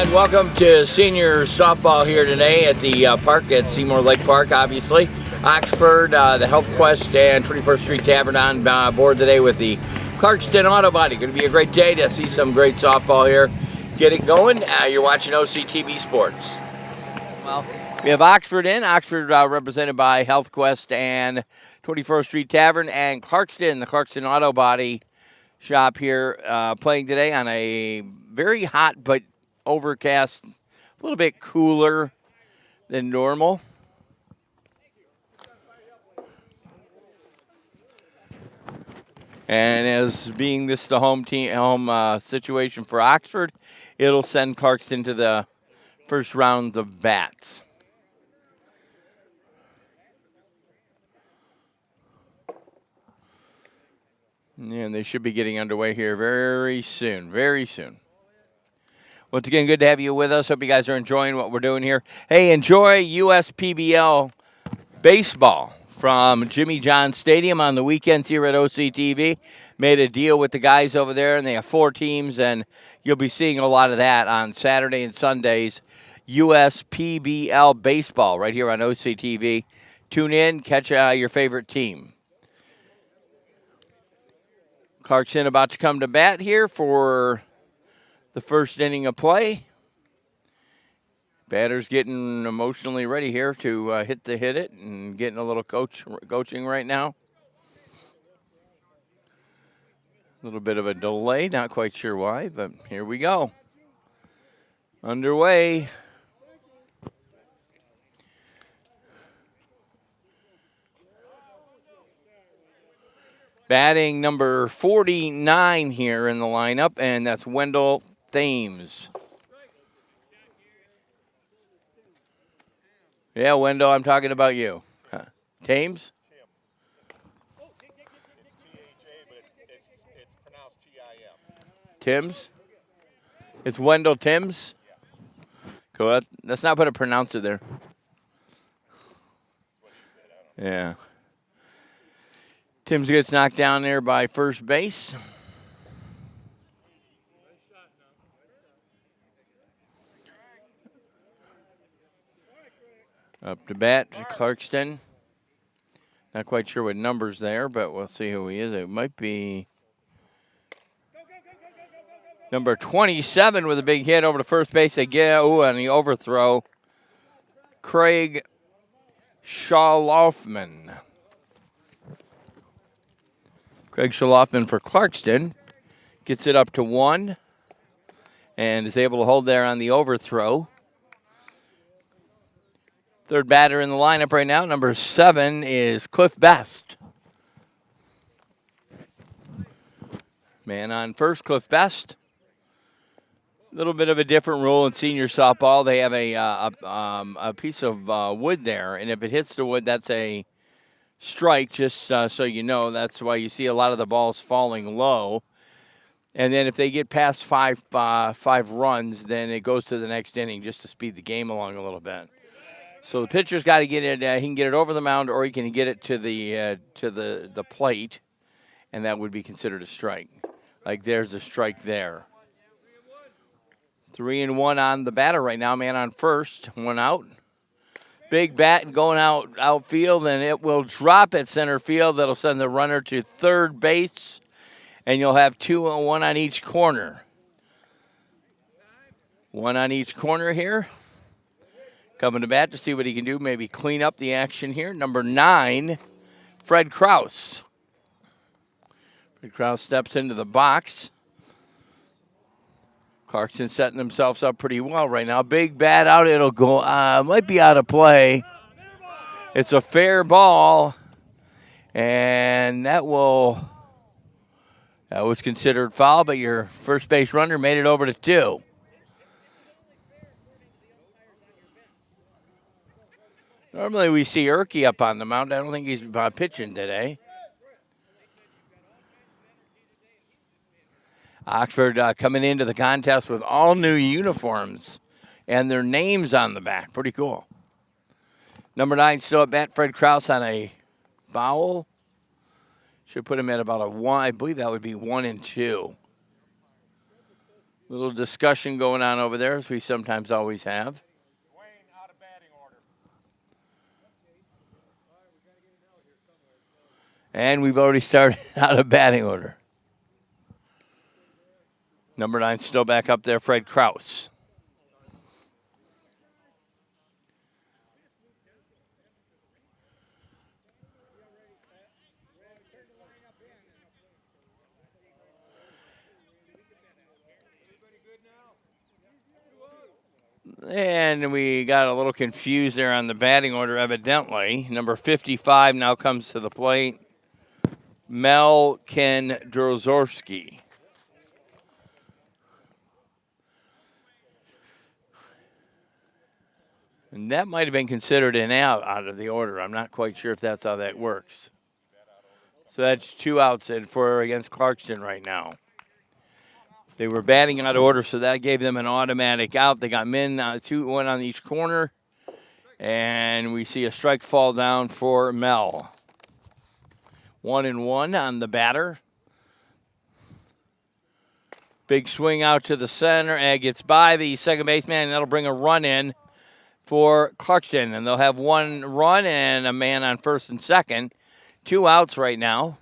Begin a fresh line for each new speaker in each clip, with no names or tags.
And welcome to senior softball here today at the park at Seymour Lake Park, obviously. Oxford, the Health Quest, and 21st Street Tavern on board today with the Clarkston Auto Body. Going to be a great day to see some great softball here. Get it going. You're watching OCTV Sports. Well, we have Oxford in. Oxford represented by Health Quest and 21st Street Tavern, and Clarkston, the Clarkston Auto Body shop here, playing today on a very hot but overcast, a little bit cooler than normal. And as being this the home situation for Oxford, it'll send Clarkston to the first round of bats. And they should be getting underway here very soon, very soon. Once again, good to have you with us. Hope you guys are enjoying what we're doing here. Hey, enjoy USPBL baseball from Jimmy John Stadium on the weekends here at OCTV. Made a deal with the guys over there, and they have 4 teams, and you'll be seeing a lot of that on Saturday and Sundays. USPBL baseball right here on OCTV. Tune in, catch your favorite team. Clarkston about to come to bat here for the first inning of play. Batter's getting emotionally ready here to hit it and getting a little coaching right now. A little bit of a delay, not quite sure why, but here we go. Underway. Batting number 49 here in the lineup, and that's Wendell Thames. Yeah, Wendell, I'm talking about you. Huh. Thames?
It's pronounced T-I-M.
Tims? It's Wendell Tims? Cool. Let's not put a pronouncer there. Yeah. Tims gets knocked down there by first base. Up to bat, Clarkston. Not quite sure what number's there, but we'll see who he is. It might be number 27 with a big hit over to first base. Again, on the overthrow, Craig Schaloffman. Craig Schaloffman for Clarkston gets it up to 1 and is able to hold there on the overthrow. Third batter in the lineup right now, number 7, is Cliff Best. Man on first, Cliff Best. A little bit of a different rule in senior softball. They have a piece of wood there, and if it hits the wood, that's a strike, just so you know. That's why you see a lot of the balls falling low. And then if they get past five runs, then it goes to the next inning just to speed the game along a little bit. So the pitcher's got to get it. He can get it over the mound, or he can get it to the plate, and that would be considered a strike. Like there's a strike there. 3-1 on the batter right now. Man on first, 1 out. Big bat going outfield, and it will drop at center field. That'll send the runner to third base, and you'll have 2 and 1 on each corner. 1 on each corner here. Coming to bat to see what he can do, maybe clean up the action here. Number 9, Fred Kraus. Fred Kraus steps into the box. Clarkston setting themselves up pretty well right now. Big bat out. It'll go, might be out of play. It's a fair ball, and that was considered foul, but your first base runner made it over to 2. Normally we see Erke up on the mound. I don't think he's pitching today. Oxford coming into the contest with all new uniforms and their names on the back. Pretty cool. Number 9 still at bat, Fred Kraus on a foul. Should put him at about a 1. I believe that would be 1 and 2. Little discussion going on over there, as we sometimes always have.
Wayne, out of batting order.
And we've already started out of batting order. Number 9 still back up there, Fred Kraus. And we got a little confused there on the batting order, evidently. Number 55 now comes to the plate. Mel Ken Drozorski. And that might have been considered an out of the order. I'm not quite sure if that's how that works. So that's 2 outs for against Clarkston right now. They were batting out of order, so that gave them an automatic out. They got men, 1 on each corner. And we see a strike fall down for Mel. 1-1 on the batter. Big swing out to the center, and gets by the second baseman, and that'll bring a run in for Clarkston. And they'll have 1 run and a man on first and second. 2 outs right now.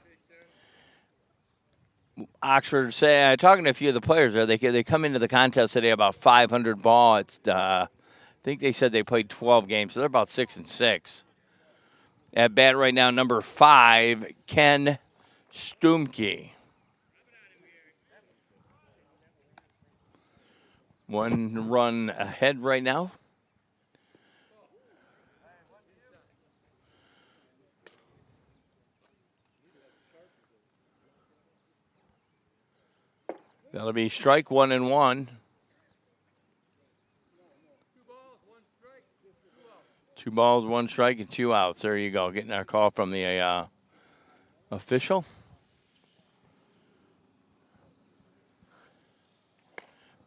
Oxford, talking to a few of the players there, they come into the contest today about 500 ball. I think they said they played 12 games, so they're about 6-6. At bat right now, number 5, Ken Stumke. 1 run ahead right now. That'll be strike 1-1. 2 balls, 1 strike, and 2 outs. There you go. Getting our call from the official.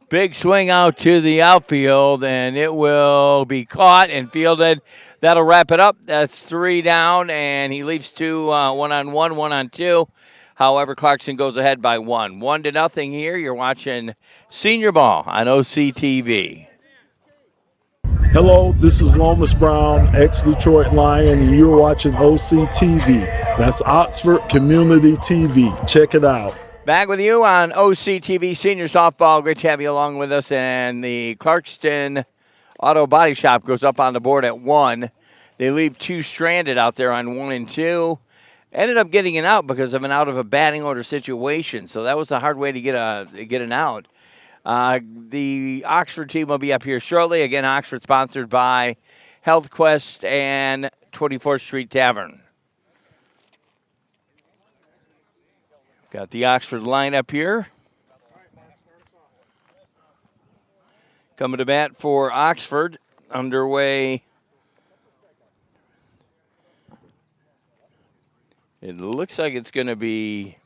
Big swing out to the outfield, and it will be caught and fielded. That'll wrap it up. That's 3 down, and he leaves 2, 1-on-1, 1-on-2. However, Clarkston goes ahead by 1. 1-0 here. You're watching Senior Ball on OCTV.
Hello, this is Lomas Brown, ex-Detroit Lion, and you're watching OCTV. That's Oxford Community TV. Check it out.
Back with you on OCTV Senior Softball. Great to have you along with us. And the Clarkston Auto Body Shop goes up on the board at 1. They leave 2 stranded out there on 1 and 2. Ended up getting an out because of an out of a batting order situation. So that was a hard way to get an out. The Oxford team will be up here shortly. Again, Oxford sponsored by Health Quest and 24th Street Tavern. Got the Oxford lineup here. Coming to bat for Oxford. Underway. It looks like it's going to be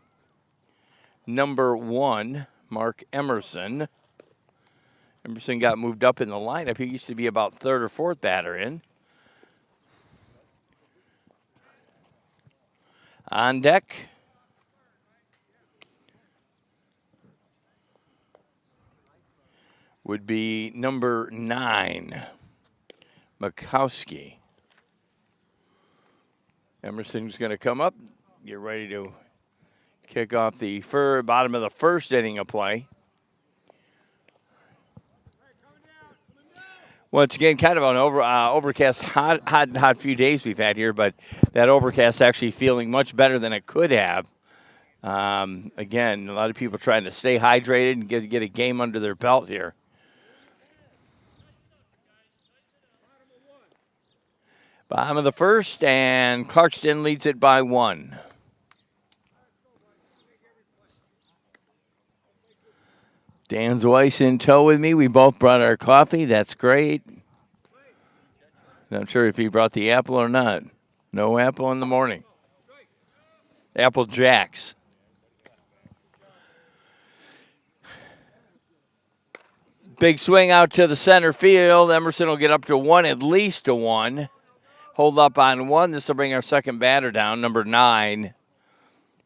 number 1, Mark Emerson. Emerson got moved up in the lineup. He used to be about 3rd or 4th batter in. On deck. Would be number 9, Makowski. Emerson's going to come up, get ready to kick off the bottom of the first inning of play. Once again, kind of an overcast, hot few days we've had here, but that overcast actually feeling much better than it could have. Again, a lot of people trying to stay hydrated and get a game under their belt here. Bottom of the first, and Clarkston leads it by 1. Dan Weiss in tow with me. We both brought our coffee. That's great. Not sure if he brought the apple or not. No apple in the morning. Apple Jacks. Big swing out to the center field. Emerson will get up to 1, at least a 1. Hold up on 1. This will bring our second batter down, number 9,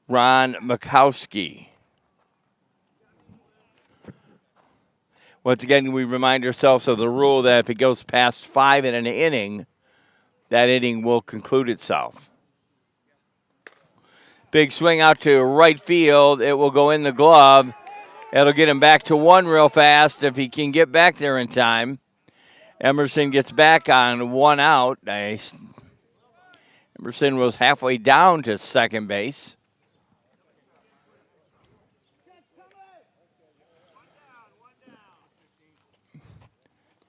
Ron Makowski. Once again, we remind ourselves of the rule that if it goes past 5 in an inning, that inning will conclude itself. Big swing out to right field. It will go in the glove. It'll get him back to 1 real fast if he can get back there in time. Emerson gets back on 1 out. Nice. Emerson was halfway down to second base.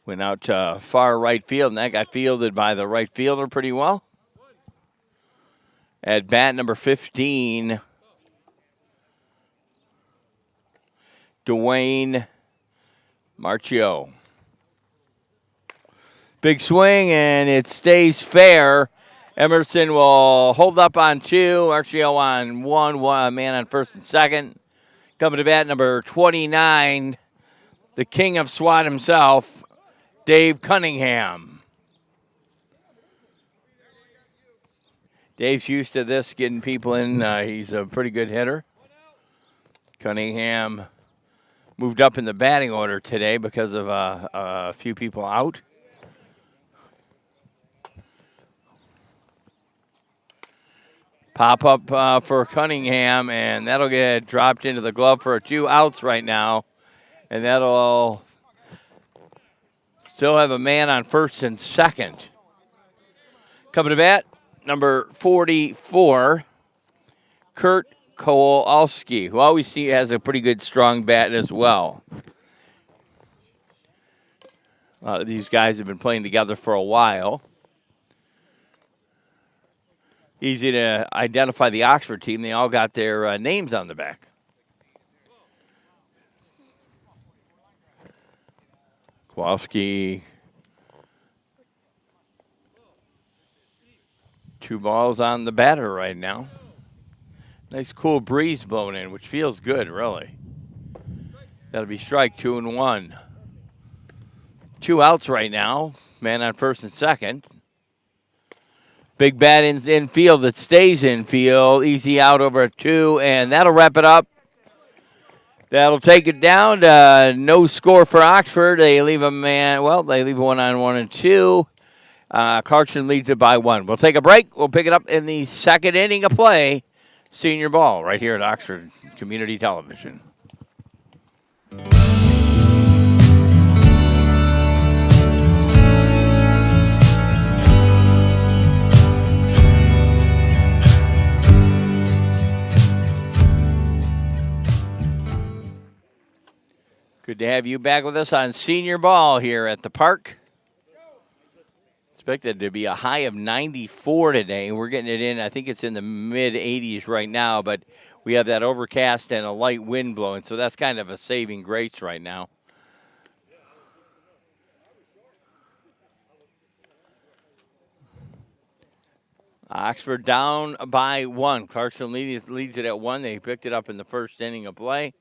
Went out to far right field, and that got fielded by the right fielder pretty well. At bat number 15, Dwayne Marchio. Big swing, and it stays fair. Emerson will hold up on 2. Marchio on 1, man on first and second. Coming to bat number 29, the king of SWAT himself, Dave Cunningham. Dave's used to this, getting people in. He's a pretty good hitter. Cunningham moved up in the batting order today because of a few people out. Pop up for Cunningham, and that'll get dropped into the glove for 2 outs right now. And that'll still have a man on first and second. Coming to bat, number 44, Kurt Kowalski, who always has a pretty good strong bat as well. These guys have been playing together for a while. Easy to identify the Oxford team. They all got their names on the back. Kowalski. 2 balls on the batter right now. Nice cool breeze blowing in, which feels good, really. That'll be strike 2 and 1. 2 outs right now. Man on first and second. Big bat in field that stays in field. Easy out over 2, and that'll wrap it up. That'll take it down to no score for Oxford. They leave a man, they leave 1 on 1 and 2. Clarkson leads it by 1. We'll take a break. We'll pick it up in the second inning of play. Senior ball right here at Oxford Community Television. Good to have you back with us on Senior Ball here at the park. Expected to be a high of 94 today. We're getting it in. I think it's in the mid-80s right now, but we have that overcast and a light wind blowing, so that's kind of a saving grace right now. Oxford down by 1. Clarkson leads it at 1. They picked it up in the first inning of play.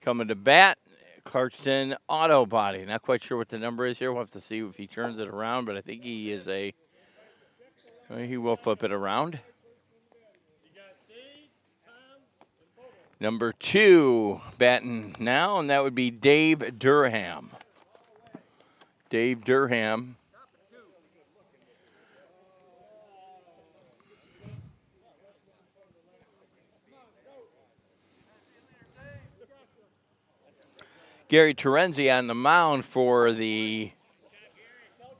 Coming to bat, Clarkson Auto Body. Not quite sure what the number is here. We'll have to see if he turns it around, but I think he will flip it around. Number 2 batting now, and that would be Dave Durham. Dave Durham. Gary Terenzi on the mound for the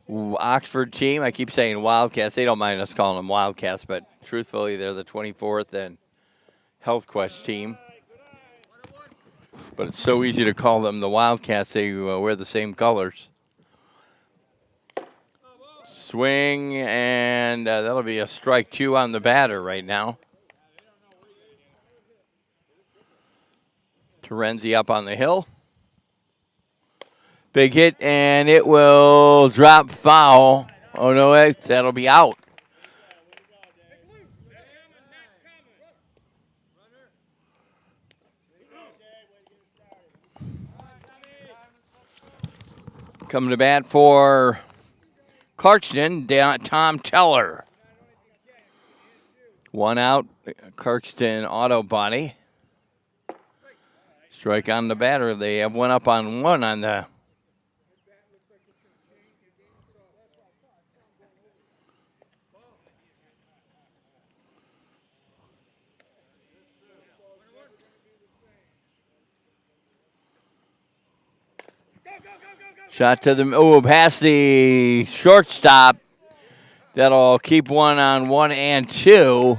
Oxford team. I keep saying Wildcats. They don't mind us calling them Wildcats, but truthfully, they're the 24th and Health Quest team. But it's so easy to call them the Wildcats. They wear the same colors. Swing, and that'll be a strike 2 on the batter right now. Terenzi up on the hill. Big hit, and it will drop foul. Oh, no, that'll be out. Coming to bat for Clarkston, Tom Teller. 1 out, Clarkston Auto Body. Strike on the batter. They have one up on one on the. Shot to the past the shortstop. That'll keep one on 1 and 2.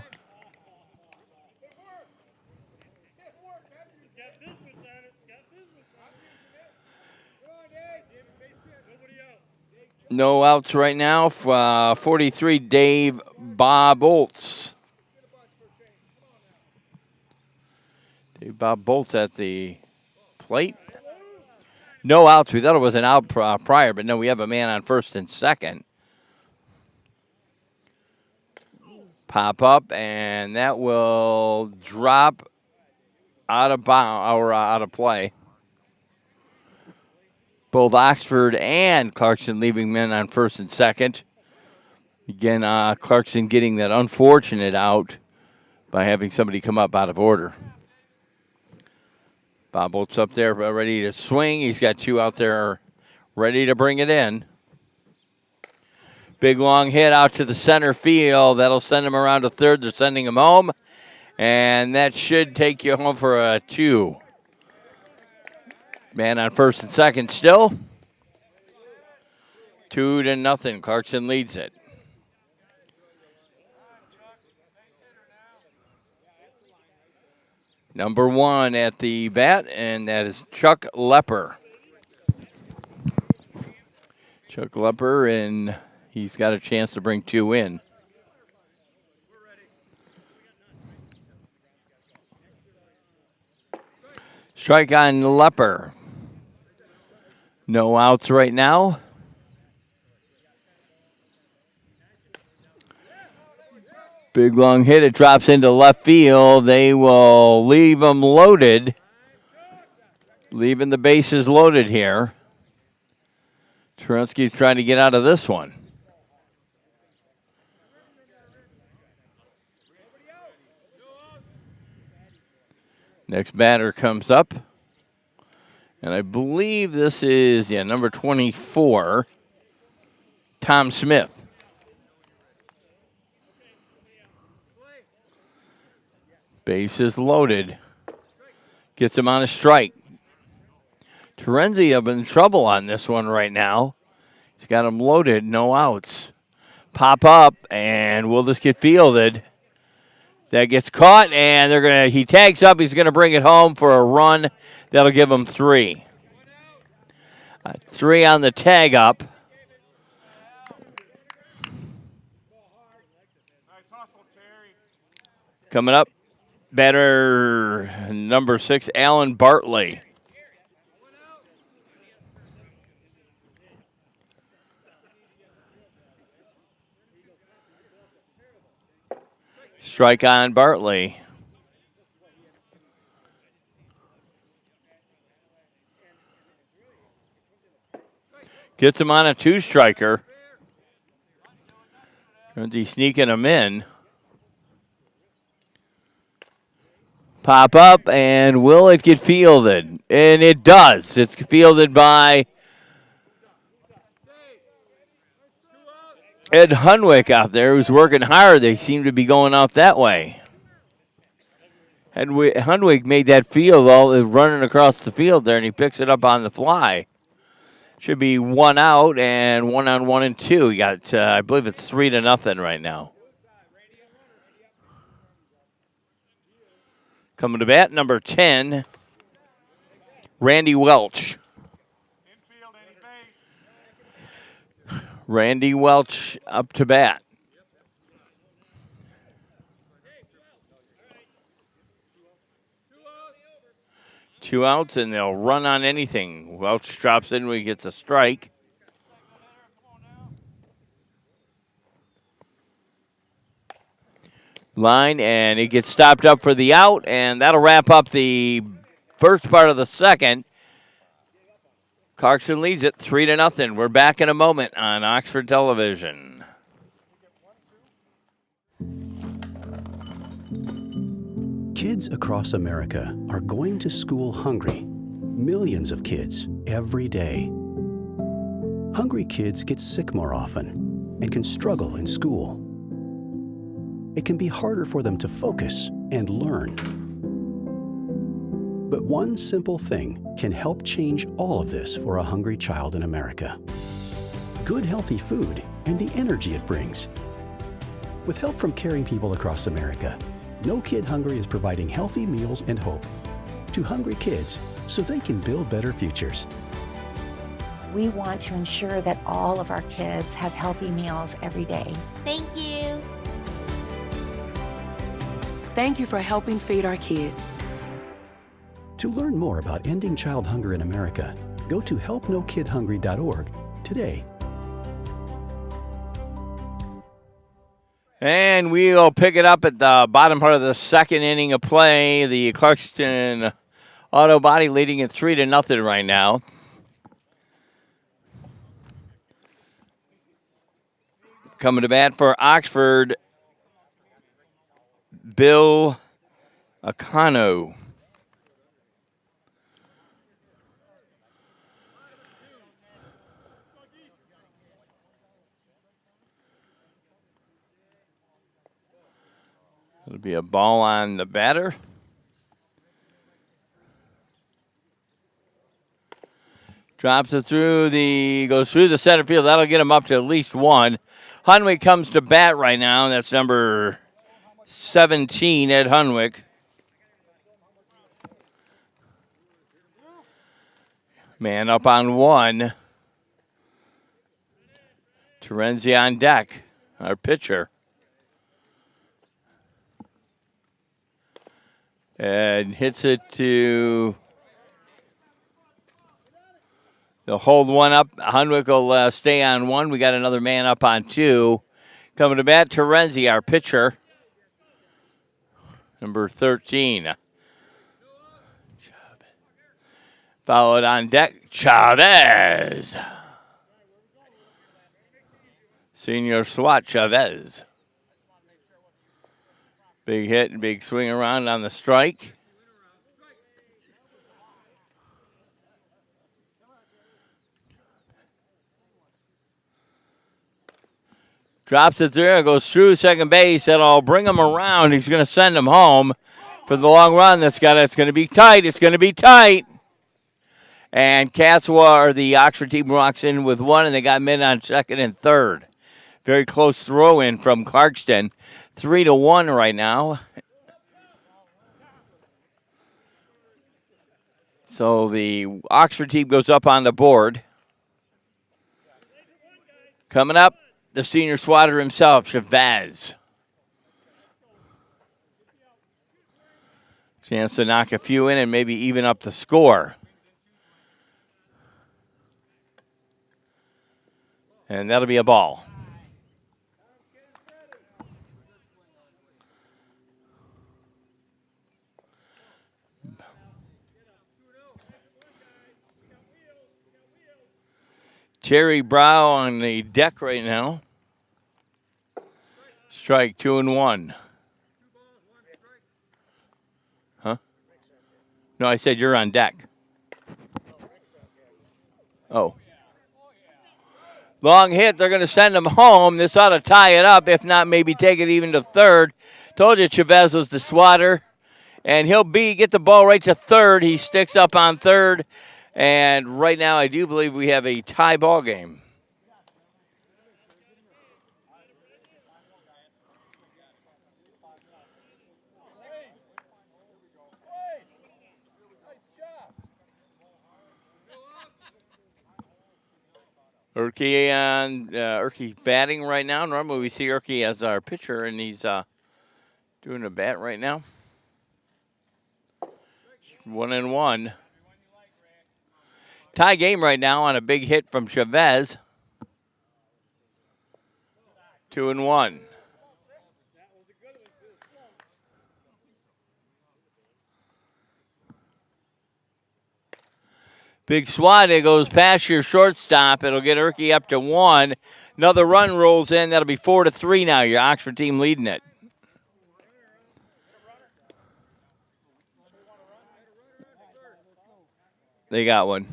No outs right now. 43, Dave Bob Bolts. Dave Bob Bolts at the plate. No outs. We thought it was an out prior, but no, we have a man on first and second. Pop up, and that will drop out of bound or out of play. Both Oxford and Clarkson leaving men on first and second. Again, Clarkson getting that unfortunate out by having somebody come up out of order. Bob Bolt's up there ready to swing. He's got two out there ready to bring it in. Big long hit out to the center field. That'll send him around to third. They're sending him home. And that should take you home for a 2. Man on first and second still. 2-0. Clarkson leads it. Number 1 at the bat, and that is Chuck Lepper. Chuck Lepper, and he's got a chance to bring 2 in. Strike on Lepper. No outs right now. Big long hit. It drops into left field. They will leave them loaded. Leaving the bases loaded here. Trunsky's trying to get out of this one. Next batter comes up. And I believe this is, number 24, Tom Smith. Bases loaded. Gets him on a strike. Terenzi up in trouble on this one right now. He's got him loaded, no outs. Pop up, and will this get fielded? That gets caught, and he tags up. He's going to bring it home for a run. That'll give him 3. 3 on the tag up. Coming up, batter number 6, Alan Bartley. Strike on Bartley. Gets him on a 2-striker. He's sneaking him in. Pop up, and will it get fielded? And it does. It's fielded by Ed Hunwick out there, who's working hard. They seem to be going out that way. Hunwick made that field all running across the field there, and he picks it up on the fly. Should be 1 out and 1 on 1 and 2. You got, I believe it's 3-0 right now. Coming to bat, number 10, Randy Welch. Randy Welch up to bat. Two outs, and they'll run on anything. Welch drops in when he gets a strike. Line, and it gets stopped up for the out, and that'll wrap up the first part of the second. Clarkson leads it 3-0. We're back in a moment on Oxford Television.
Kids across America are going to school hungry. Millions of kids every day. Hungry kids get sick more often and can struggle in school. It can be harder for them to focus and learn. But one simple thing can help change all of this for a hungry child in America. Good, healthy food and the energy it brings. With help from caring people across America, No Kid Hungry is providing healthy meals and hope to hungry kids so they can build better futures.
We want to ensure that all of our kids have healthy meals every day.
Thank you.
Thank you for helping feed our kids.
To learn more about ending child hunger in America, go to helpnokidhungry.org today.
And we'll pick it up at the bottom part of the second inning of play. The Clarkston Auto Body leading it 3-0 right now. Coming to bat for Oxford, Bill Acano. It'll be a ball on the batter. Drops it goes through the center field. That'll get him up to at least one. Hunwick comes to bat right now. That's number 17, Ed Hunwick. Man up on one. Terenzi on deck, our pitcher. And hits it to... They'll hold one up. Hunwick will stay on one. We got another man up on two. Coming to bat, Terenzi, our pitcher. Number 13. Followed on deck, Chavez. Senior SWAT Chavez. Big hit, big swing around on the strike. Drops it there, goes through second base. That'll bring him around. He's going to send him home for the long run. It's going to be tight. It's going to be tight. And Katzwa, or the Oxford team, walks in with one, and they got men on second and third. Very close throw in from Clarkston. 3-1 right now. So the Oxford team goes up on the board. Coming up, the senior swatter himself, Chavez. Chance to knock a few in and maybe even up the score. And that'll be a ball. Terry Brow on the deck right now. Strike 2-1. Huh? No, I said you're on deck. Oh. Long hit. They're going to send him home. This ought to tie it up. If not, maybe take it even to third. Told you Chavez was the swatter. And he'll get the ball right to third. He sticks up on third. And right now, I do believe we have a tie ball game. Urke batting right now. Normally we see Urke as our pitcher, and he's doing a bat right now. 1-1. Tie game right now on a big hit from Chavez. 2-1. Big swat. It goes past your shortstop. It'll get Urke up to 1. Another run rolls in. That'll be 4-3 now. Your Oxford team leading it. They got one.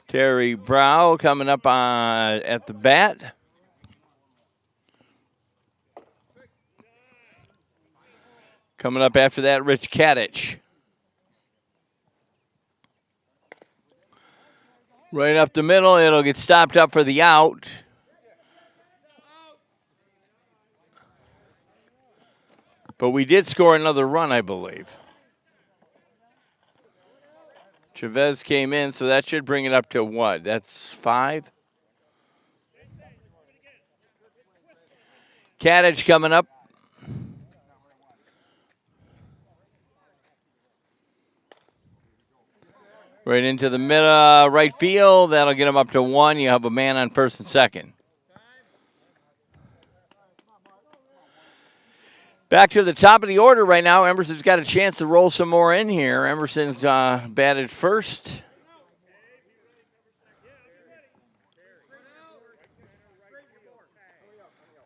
Terry Brow coming up at the bat. Coming up after that, Rich Kadich. Right up the middle, it'll get stopped up for the out. But we did score another run, I believe. Chavez came in, so that should bring it up to what? That's 5? Kadich coming up. Right into the middle, right field. That'll get him up to 1. You have a man on first and second. Back to the top of the order right now. Emerson's got a chance to roll some more in here. Emerson's batted first.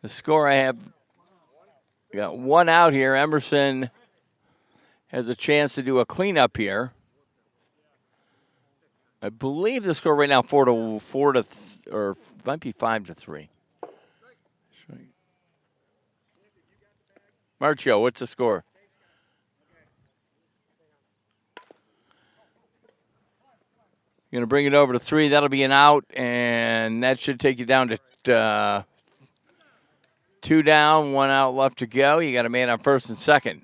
The score I have got 1 out here. Emerson has a chance to do a cleanup here. I believe the score right now 4 to or might be 5-3. Marcio, what's the score? You're going to bring it over to 3. That'll be an out, and that should take you down to 2 down, 1 out left to go. You got a man on first and second.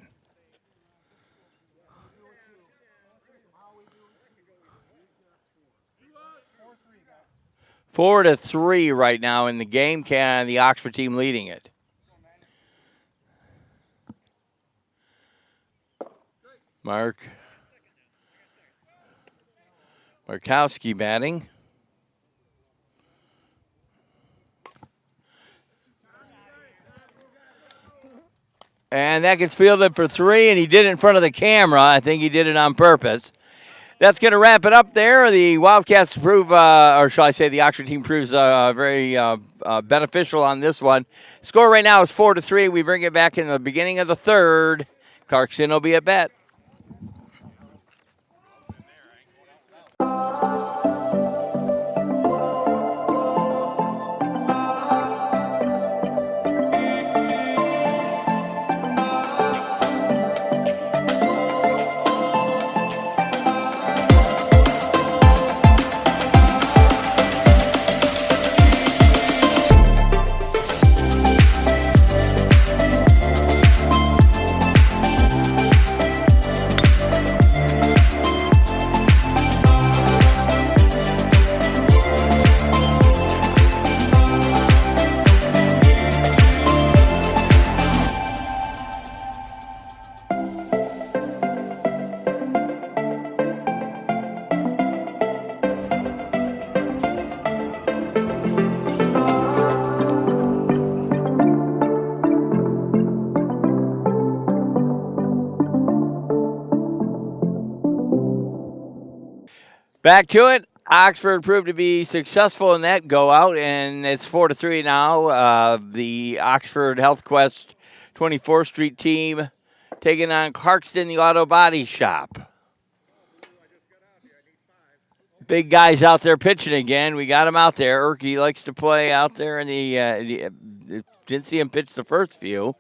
Four to 3 right now in the game. The Oxford team leading it. Markowski batting. And that gets fielded for 3, and he did it in front of the camera. I think he did it on purpose. That's going to wrap it up there. The Wildcats prove, or shall I say the Oxford team proves very beneficial on this one. Score right now is 4 to 3. We bring it back in the beginning of the third. Clarkston will be at bat. Back to it. Oxford proved to be successful in that go out, and it's 4 to 3 now. The Oxford Health Quest 24th Street team taking on Clarkston, the Auto Body Shop. Big guys out there pitching again. We got him out there. Erke likes to play out there in the didn't see him pitch the first few.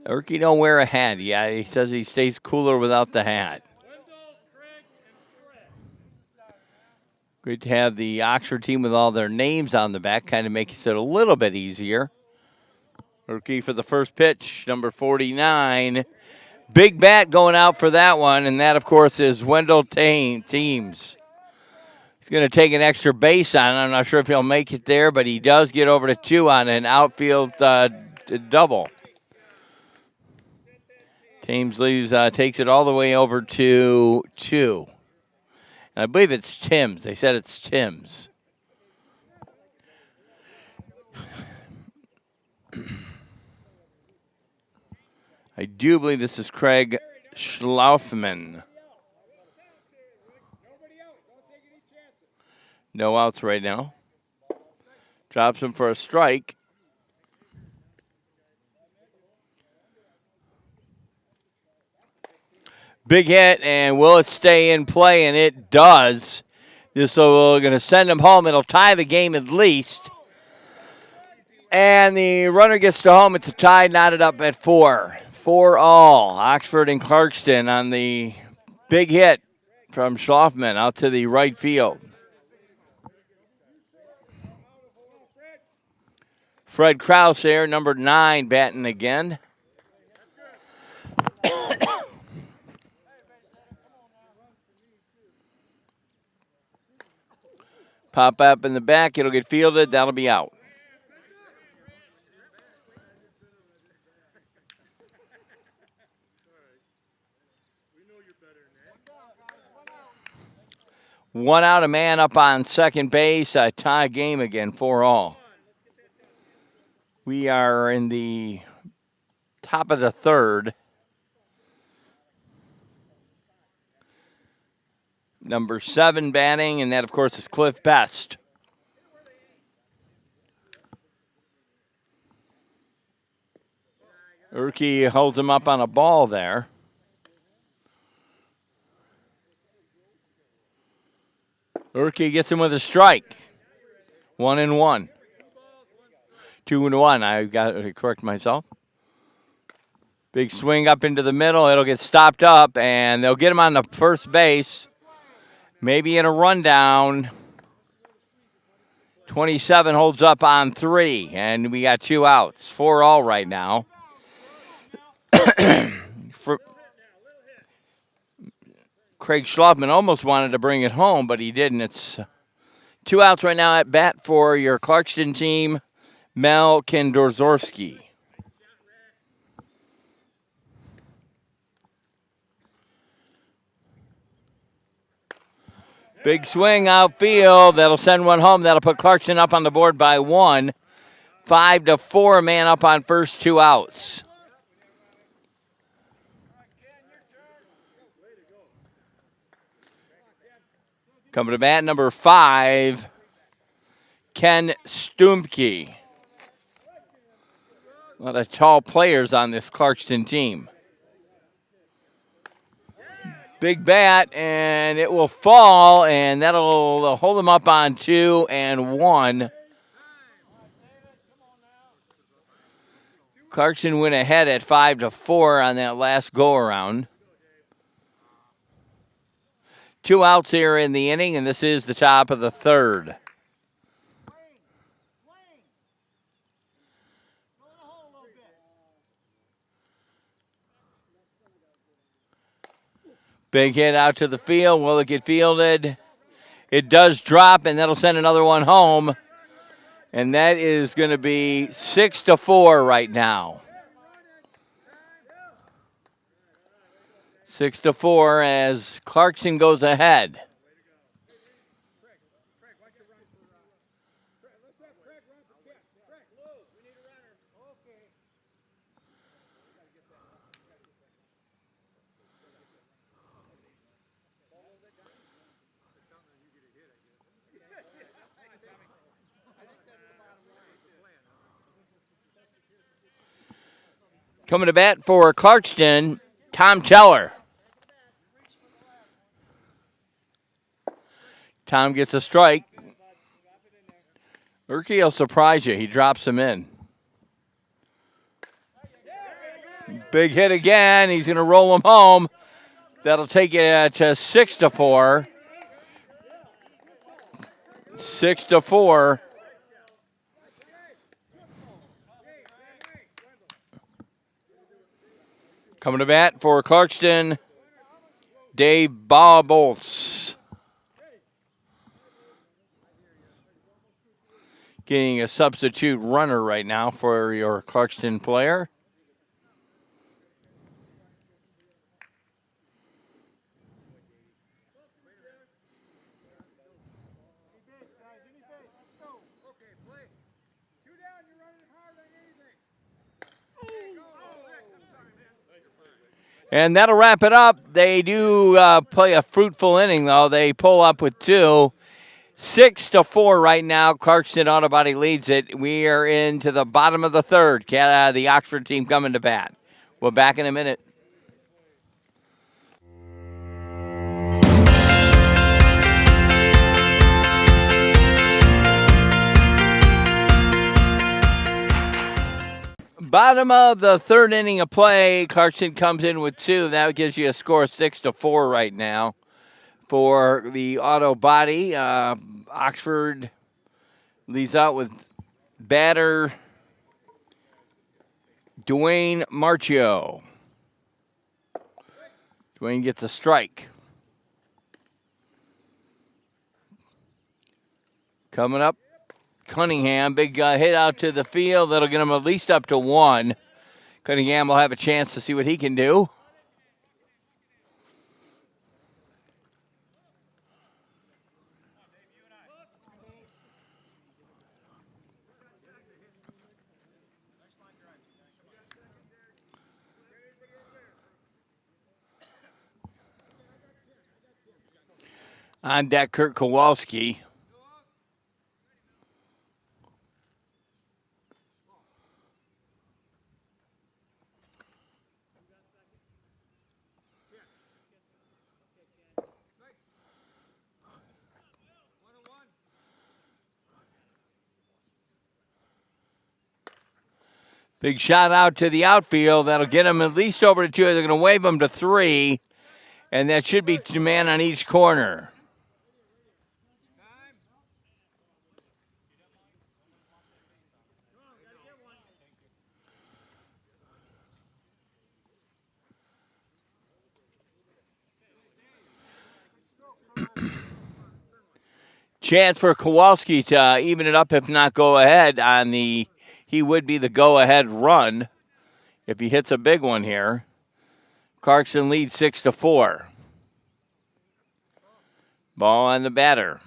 Erke don't wear a hat. Yeah, he says he stays cooler without the hat. Great to have the Oxford team with all their names on the back. Kind of makes it a little bit easier. Erke for the first pitch, number 49. Big bat going out for that one, and that, of course, is Wendell Teams. He's going to take an extra base on it. I'm not sure if he'll make it there, but he does get over to 2 on an outfield double. Teams leaves, takes it all the way over to 2. And I believe it's Tim's. They said it's Tim's. I do believe this is Craig Schlaufman. No outs right now. Drops him for a strike. Big hit, and will it stay in play? And it does. This will going to send him home. It'll tie the game at least. And the runner gets to home. It's a tie, knotted up at 4. 4-all. Oxford and Clarkston on the big hit from Schlafman out to the right field. Fred Krause here, number 9, batting again. Pop up in the back. It'll get fielded. That'll be out. One out, a man up on second base. A tie game again, 4-all. We are in the top of the third. Number 7 batting, and that, of course, is Cliff Best. Urke holds him up on a ball there. Urke gets him with a strike. 1-1. 2-1. I got to correct myself. Big swing up into the middle. It'll get stopped up, and they'll get him on the first base. Maybe in a rundown. 27 holds up on 3, and we got 2 outs. 4-all right now. For Craig Schlafman almost wanted to bring it home, but he didn't. It's 2 outs right now at bat for your Clarkston team, Mel Kendorzorsky. Big swing outfield. That'll send one home. That'll put Clarkston up on the board by 1. 5-4, man up on first, 2 outs. Coming to bat, number 5, Ken Stumke. A lot of tall players on this Clarkston team. Big bat, and it will fall, and that'll hold them up on 2-1. Clarkston went ahead at 5-4 on that last go-around. 2 outs here in the inning, and this is the top of the third. Big hit out to the field. Will it get fielded? It does drop, and that'll send another one home. And that is going to be 6-4 right now. 6-4 as Clarkston goes ahead. Coming to bat for Clarkston, Tom Teller. Tom gets a strike. Urke will surprise you. He drops him in. Big hit again. He's going to roll him home. That'll take it to 6-4. 6-4. Coming to bat for Clarkston, Dave Baubolts. Getting a substitute runner right now for your Clarkston player. And that'll wrap it up. They do play a fruitful inning, though. They pull up with 2. 6-4 right now. Clarkston Auto Body leads it. We are into the bottom of the third. The Oxford team coming to bat. We're back in a minute. Bottom of the third inning of play. Clarkston comes in with 2. That gives you a score of 6-4 right now for the Auto Body. Oxford leads out with batter Dwayne Marchio. Dwayne gets a strike. Coming up, Cunningham, big hit out to the field. That'll get him at least up to 1. Cunningham will have a chance to see what he can do. On deck, Kurt Kowalski. Big shot out to the outfield. That'll get him at least over to 2. They're going to wave him to 3, and that should be 2 men on each corner. Chance for Kowalski to even it up, if not go ahead on the. He would be the go-ahead run if he hits a big one here. Clarkston leads 6-4. Ball on the batter.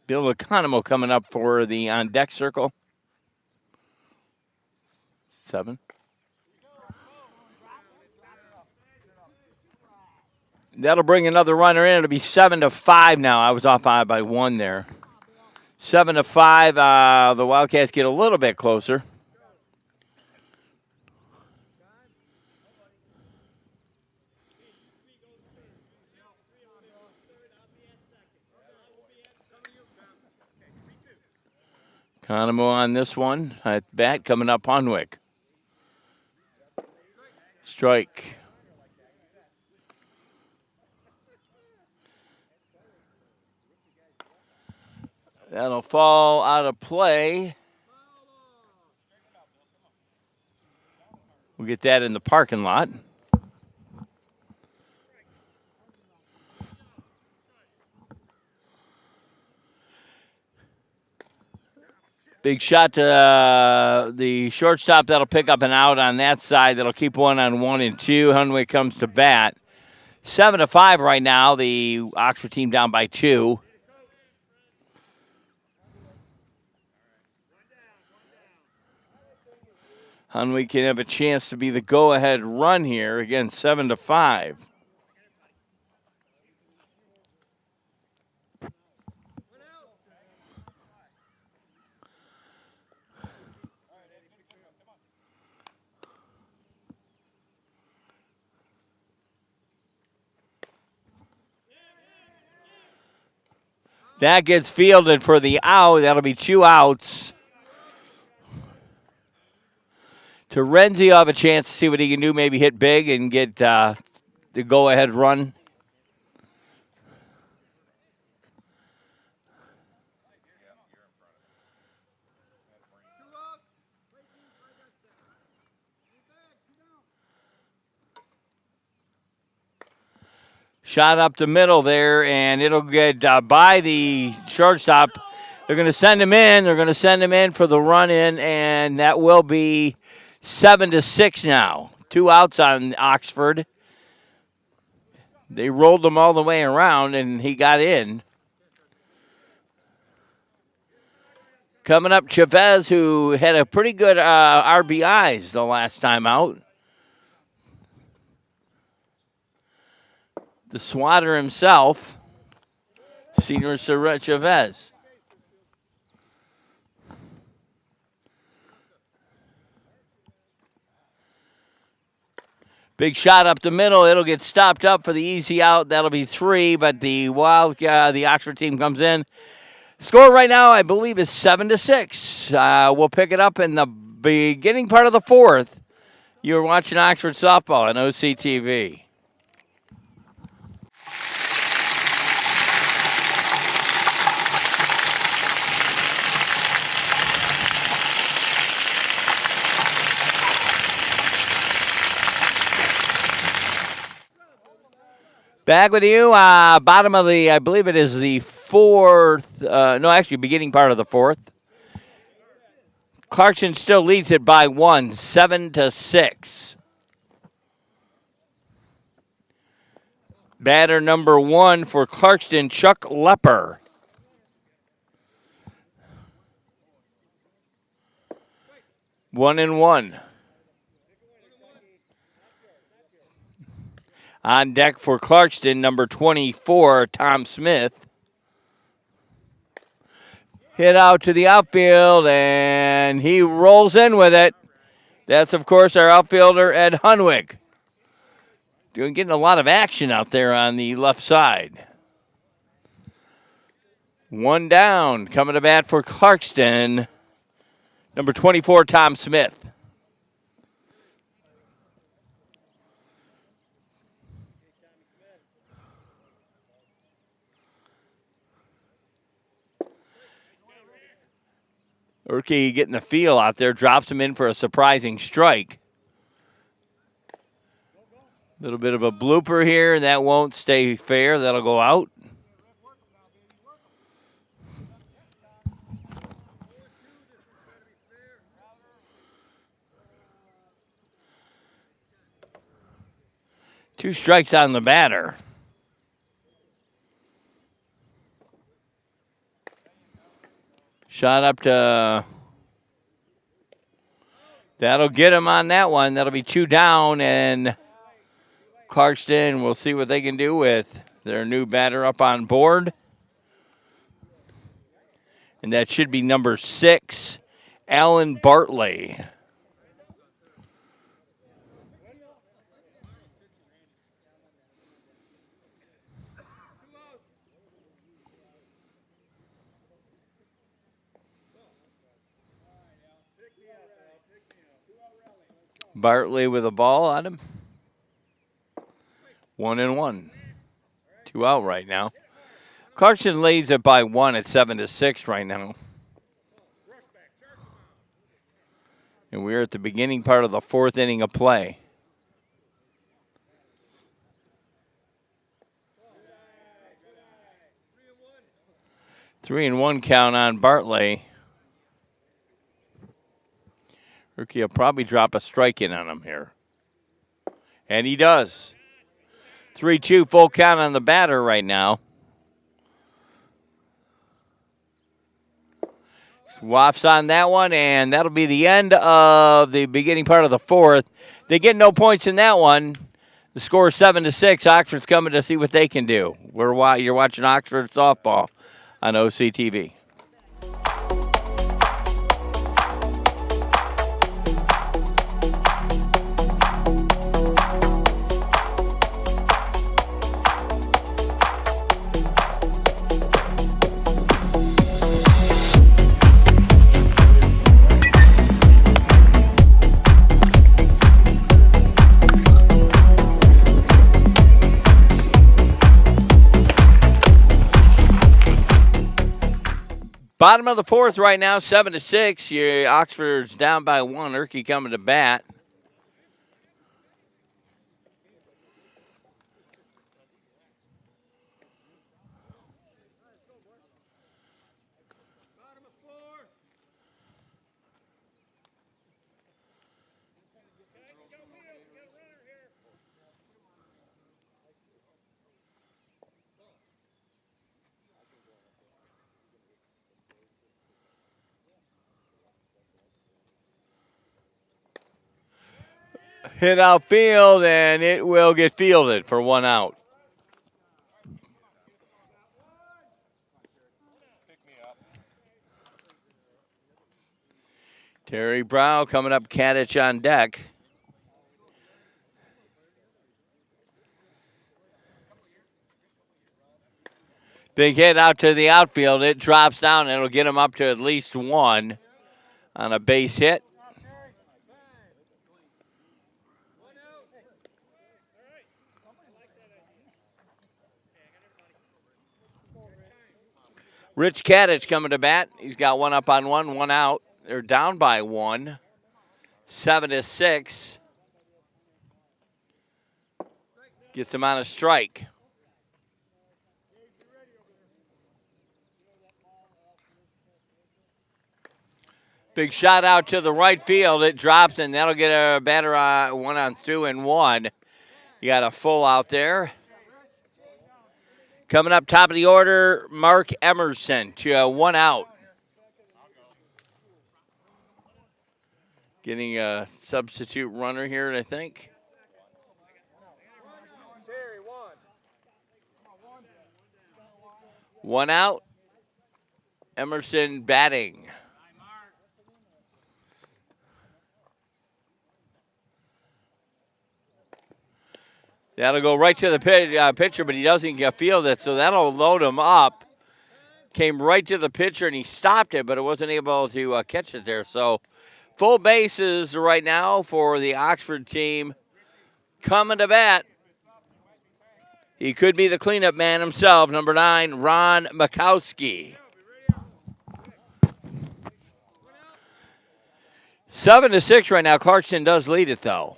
Bill Economo coming up for the on-deck circle. 7. That'll bring another runner in. It'll be 7-5 now. I was off by 1 there. 7-5. The Wildcats get a little bit closer. Economo on this one. At bat coming up Hunwick. Strike. That'll fall out of play. We'll get that in the parking lot. Big shot to the shortstop. That'll pick up an out on that side. That'll keep 1 on 1 and 2. Hunwick comes to bat. 7-5 right now. The Oxford team down by 2. Hunwick can have a chance to be the go-ahead run here. Again, 7-5. That gets fielded for the out. That'll be 2 outs. Terenzi will have a chance to see what he can do, maybe hit big and get the go-ahead run. Shot up the middle there, and it'll get by the shortstop. They're going to send him in. They're going to send him in for the run-in, and that will be 7-6 now. 2 outs on Oxford. They rolled him all the way around, and he got in. Coming up, Chavez, who had a pretty good RBIs the last time out. the swatter himself, Senior Chavez. Big shot up the middle. It'll get stopped up for the easy out. That'll be 3, but the Oxford team comes in. Score right now, I believe, is 7-6. We'll pick it up in the beginning part of the 4th. You're watching Oxford softball on OCTV. Back with you, bottom of the, I believe it is the 4th, beginning part of the 4th. Clarkston still leads it by 1, 7-6. Batter number 1 for Clarkston, Chuck Lepper. One and one. On deck for Clarkston, number 24, Tom Smith. Hit out to the outfield, and he rolls in with it. That's, of course, our outfielder, Ed Hunwick. Getting a lot of action out there on the left side. One down, coming to bat for Clarkston, number 24, Tom Smith. Urke getting the feel out there, drops him in for a surprising strike. A little bit of a blooper here, and that won't stay fair. That'll go out. Two strikes on the batter. Shot up to, that'll get him on that one. That'll be 2 down, and Clarkston will see what they can do with their new batter up on board. And that should be number 6, Alan Bartley. Bartley with a ball on him. 1 and 1. 2 out right now. Clarkston leads it by 1 at 7-6 right now. And we're at the beginning part of the 4th inning of play. Three and 1 count on Bartley. Urke will probably drop a strike in on him here. And he does. 3-2 full count on the batter right now. Wafts on that one, and that'll be the end of the beginning part of the 4th. They get no points in that one. The score is 7-6. Oxford's coming to see what they can do. You're watching Oxford softball on OCTV. Bottom of the 4th right now, 7-6. Oxford's down by 1. Urke coming to bat. Hit outfield, and it will get fielded for 1 out. Terry Brow coming up, Kadich on deck. Big hit out to the outfield. It drops down, and it'll get him up to at least one on a base hit. Rich Kadich coming to bat. He's got one up on one out. They're down by one. 7-6. Gets him on a strike. Big shot out to the right field. It drops, and that'll get a batter on 1-2-1. You got a full out there. Coming up top of the order, Mark Emerson to one out. Getting a substitute runner here, I think. One out. Emerson batting. That'll go right to the pitcher, but he doesn't field it, so that'll load him up. Came right to the pitcher, and he stopped it, but it wasn't able to catch it there. So full bases right now for the Oxford team. Coming to bat. He could be the cleanup man himself, number 9, Ron Makowski. 7-6 right now. Clarkston does lead it, though.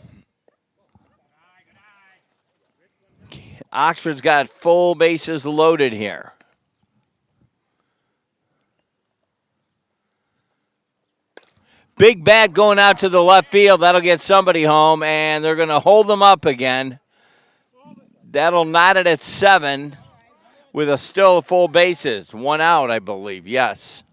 Oxford's got full bases loaded here. Big bat going out to the left field. That'll get somebody home, and they're going to hold them up again. That'll knot it at 7 with still full bases. One out, I believe. Yes.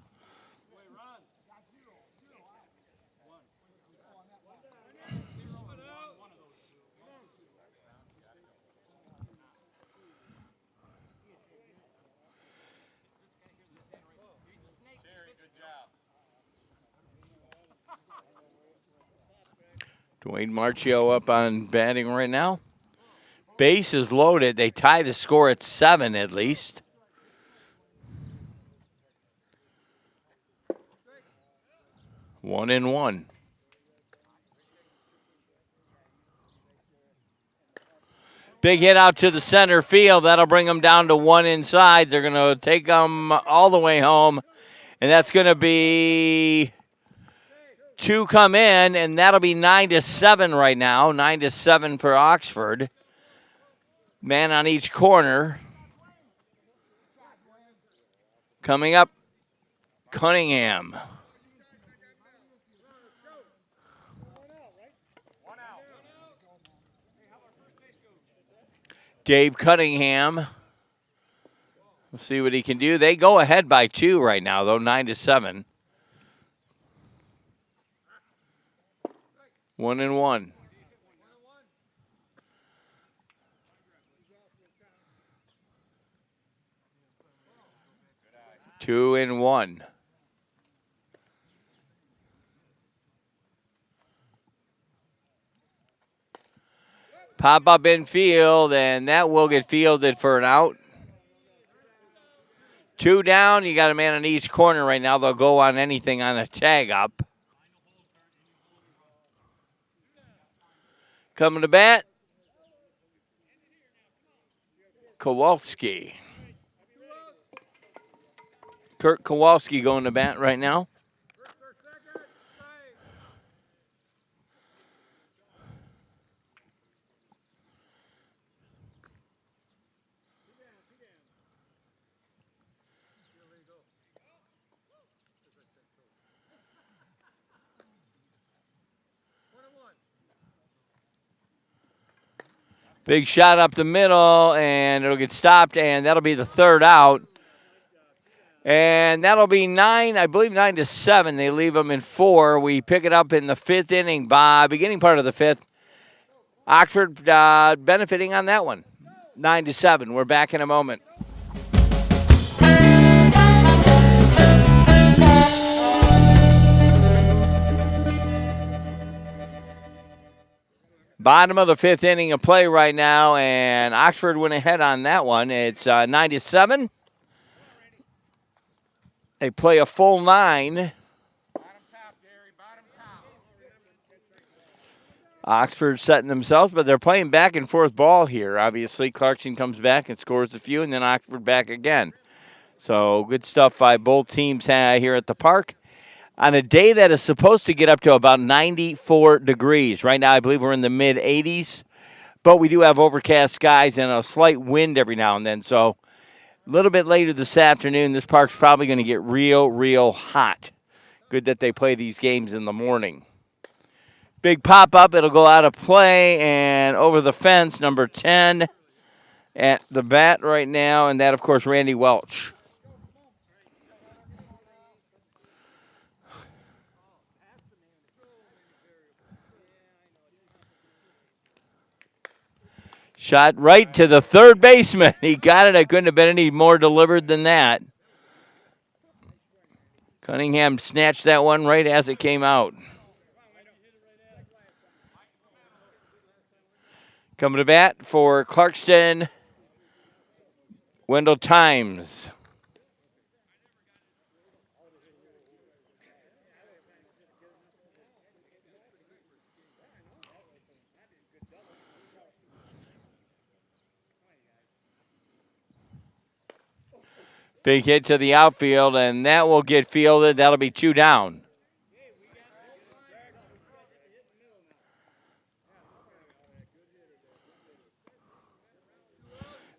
Dwayne Marchio up on batting right now. Base is loaded. They tie the score at 7 at least. One and one. Big hit out to the center field. That'll bring them down to one inside. They're going to take them all the way home. And that's going to be 2 come in, and that'll be 9-7 right now. 9-7 for Oxford. Man on each corner. Coming up, Cunningham. Dave Cunningham. We'll see what he can do. They go ahead by 2 right now, though, 9-7. 1-1. Two and one. Pop up in field, and that will get fielded for an out. 2 down. You got a man on each corner right now. They'll go on anything on a tag up. Coming to bat, Kowalski. Kurt Kowalski going to bat right now. Big shot up the middle, and it'll get stopped, and that'll be the 3rd out. And that'll be 9, I believe 9-7. They leave them in 4. We pick it up in the 5th inning, beginning part of the 5th. Oxford benefiting on that one. 9-7. We're back in a moment. Bottom of the fifth inning of play right now, and Oxford went ahead on that one. It's 9-7. They play a full 9.
Bottom top, Gary. Bottom top.
Oxford setting themselves, but they're playing back and forth ball here. Obviously, Clarkson comes back and scores a few, and then Oxford back again. So good stuff by both teams here at the park. On a day that is supposed to get up to about 94 degrees. Right now, I believe we're in the mid-80s, but we do have overcast skies and a slight wind every now and then. So a little bit later this afternoon, this park's probably going to get real hot. Good that they play these games in the morning. Big pop-up. It'll go out of play and over the fence, number 10 at the bat right now, and that, of course, Randy Welch. Shot right to the third baseman. He got it. I couldn't have been any more delivered than that. Cunningham snatched that one right as it came out. Coming to bat for Clarkston, Wendell Times. Big hit to the outfield, and that will get fielded. That'll be 2 down.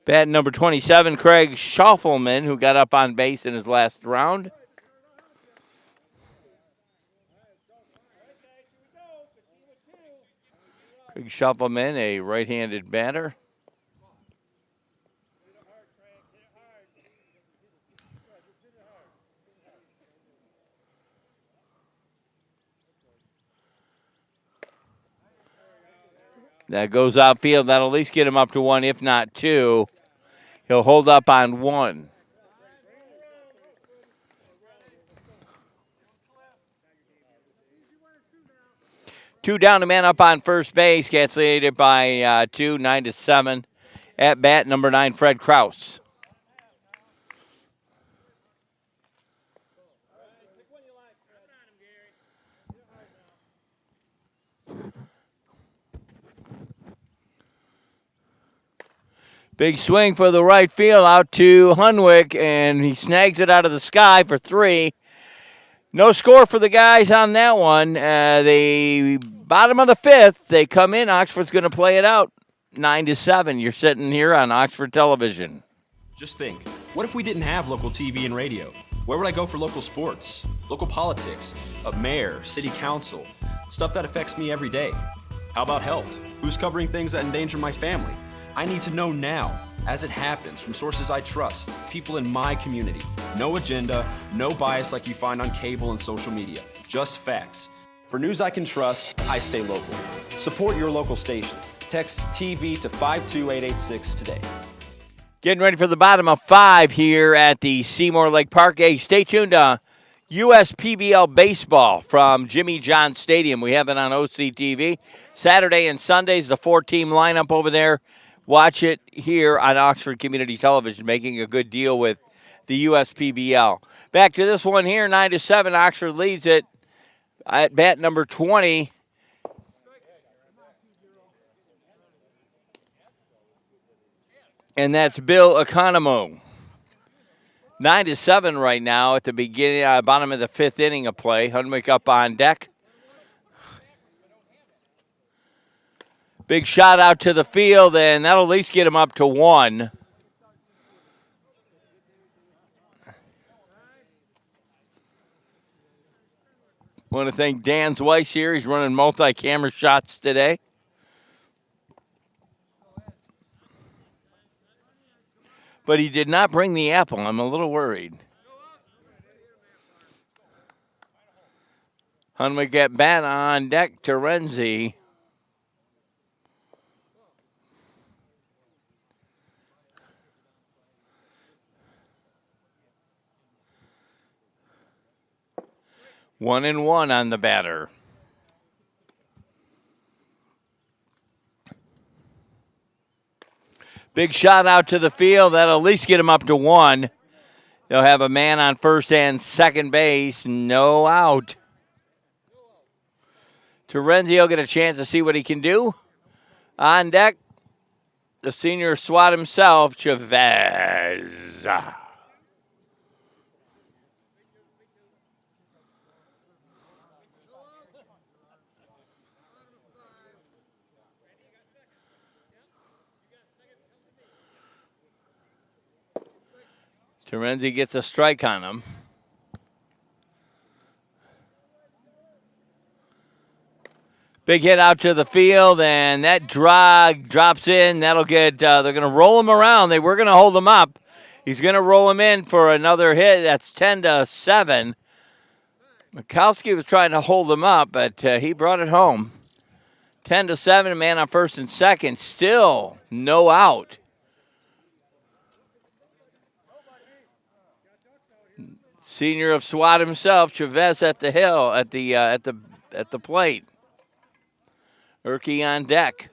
Bat number 27, Craig Schaufelman, who got up on base in his last round. Craig Schaufelman, a right-handed batter. That goes outfield. That'll at least get him up to 1, if not 2. He'll hold up on 1. Two down, a man up on first base. Gets leaded by 2, 9-7. At bat, number 9, Fred Kraus. Big swing for the right field out to Hunwick, and he snags it out of the sky for 3. No score for the guys on that one. The bottom of the fifth, they come in. Oxford's going to play it out 9-7. You're sitting here on Oxford Television.
Just think, what if we didn't have local TV and radio? Where would I go for local sports, local politics, a mayor, city council, stuff that affects me every day? How about health? Who's covering things that endanger my family? I need to know now, as it happens, from sources I trust, people in my community. No agenda, no bias like you find on cable and social media. Just facts. For news I can trust, I stay local. Support your local station. Text TV to 52886 today.
Getting ready for the bottom of 5 here at the Seymour Lake Park. Hey, stay tuned to USPBL Baseball from Jimmy John Stadium. We have it on OCTV. Saturday and Sundays, the 4-team lineup over there. Watch it here on Oxford Community Television, making a good deal with the USPBL. Back to this one here, 9-7. Oxford leads it at bat number 20. And that's Bill Economo. 9-7 right now at the beginning, bottom of the 5th inning of play. Hunwick up on deck. Big shot out to the field, and that'll at least get him up to 1. Want to thank Dan Weiss here. He's running multi-camera shots today. But he did not bring the apple. I'm a little worried. Hunwick at bat on deck to Renzi. One and one on the batter. Big shot out to the field. That'll at least get him up to 1. They'll have a man on first and second base. No out. Terenzi will get a chance to see what he can do. On deck, the senior SWAT himself, Chavez. Terenzi gets a strike on him. Big hit out to the field, and that drops in. That'll get, they're going to roll him around. They were going to hold him up. He's going to roll him in for another hit. That's 10-7. Mikowski was trying to hold him up, but he brought it home. 10-7, man on first and second. Still no out. Senior of SWAT himself, Chavez at the hill, at the plate. Urke on deck.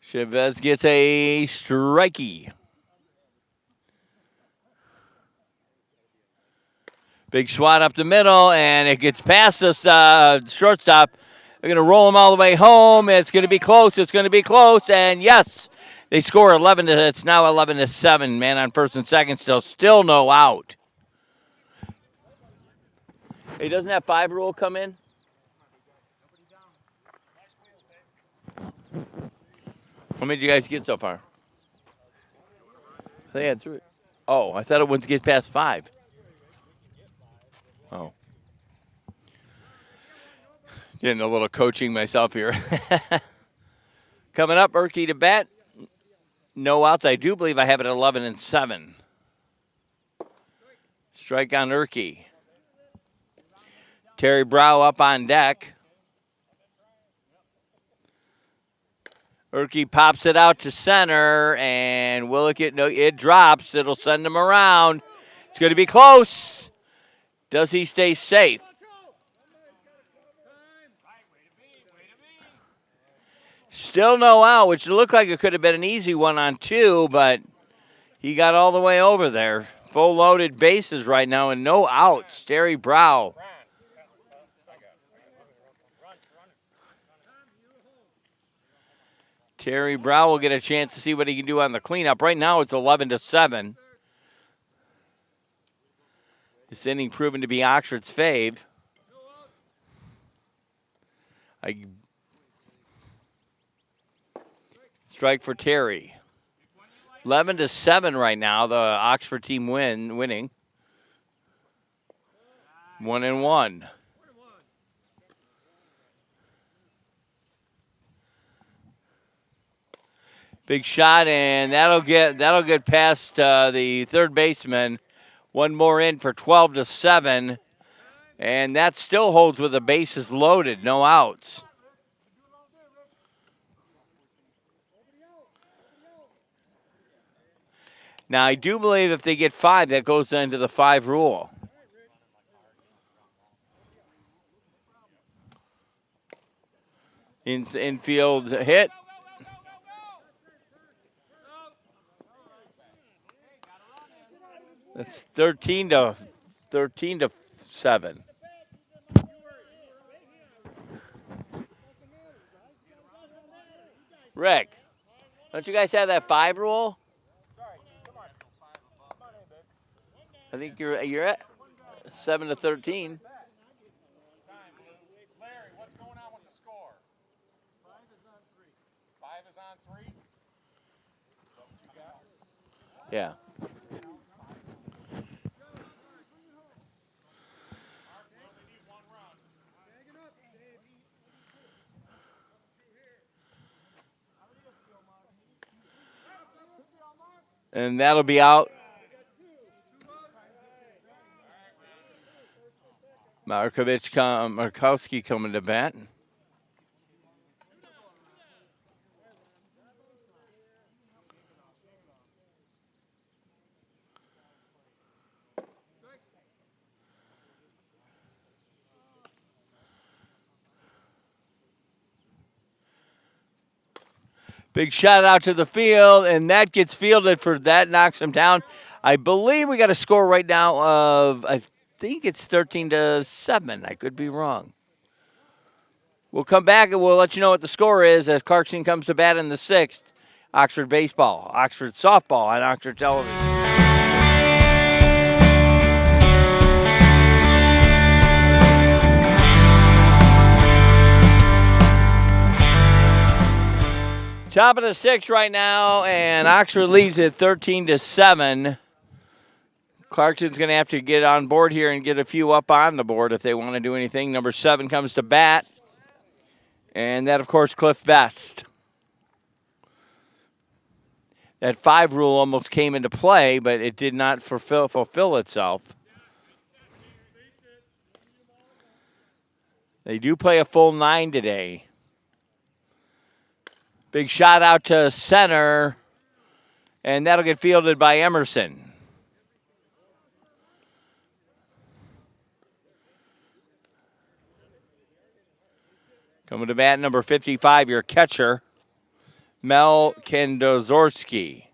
Chavez gets a strikey. Big SWAT up the middle, and it gets past this shortstop. They're going to roll him all the way home. It's going to be close. It's going to be close, and yes, they score 11. It's now 11-7. Man on first and second, still no out. Hey, doesn't that 5 rule come in? How many did you guys get so far? They had 3. Oh, I thought it wouldn't get past 5. Oh. Getting a little coaching myself here. Coming up, Urke to bat. No outs. I do believe I have it at 11-7. Strike on Urke. Terry Brow up on deck. Urke pops it out to center, and will it get? No, it drops. It'll send him around. It's going to be close. Does he stay safe? Still no out, which looked like it could have been an easy 1-on-2, but he got all the way over there. Full loaded bases right now and no outs. Terry Brow. Terry Brow will get a chance to see what he can do on the cleanup. Right now it's 11-7. This inning proven to be Oxford's fave. Strike for Terry. 11-7 right now. The Oxford team winning. 1-1. Big shot, and that'll get past the third baseman. One more in for 12-7, and that still holds with the bases loaded, no outs. Now, I do believe if they get 5, that goes into the 5 rule. Infield hit. That's 13-7. Rick, don't you guys have that 5 rule? I think you're at 7-13.
Larry, what's going on with the score? 5 is on 3. What you got?
Yeah. And that'll be out. Markowski coming to bat. Big shout out to the field, and that gets fielded for that, knocks him down. I believe we got a score right now of, I think it's 13-7. I could be wrong. We'll come back and we'll let you know what the score is as Clarkston comes to bat in the 6th. Oxford baseball, Oxford softball on Oxford television. Top of the 6th right now, and Oxford leads at 13-7. Clarkston's going to have to get on board here and get a few up on the board if they want to do anything. Number 7 comes to bat, and that, of course, Cliff Best. That 5 rule almost came into play, but it did not fulfill itself. They do play a full 9 today. Big shout out to center, and that'll get fielded by Emerson. Coming to bat, number 55, your catcher, Mel Kendozorski.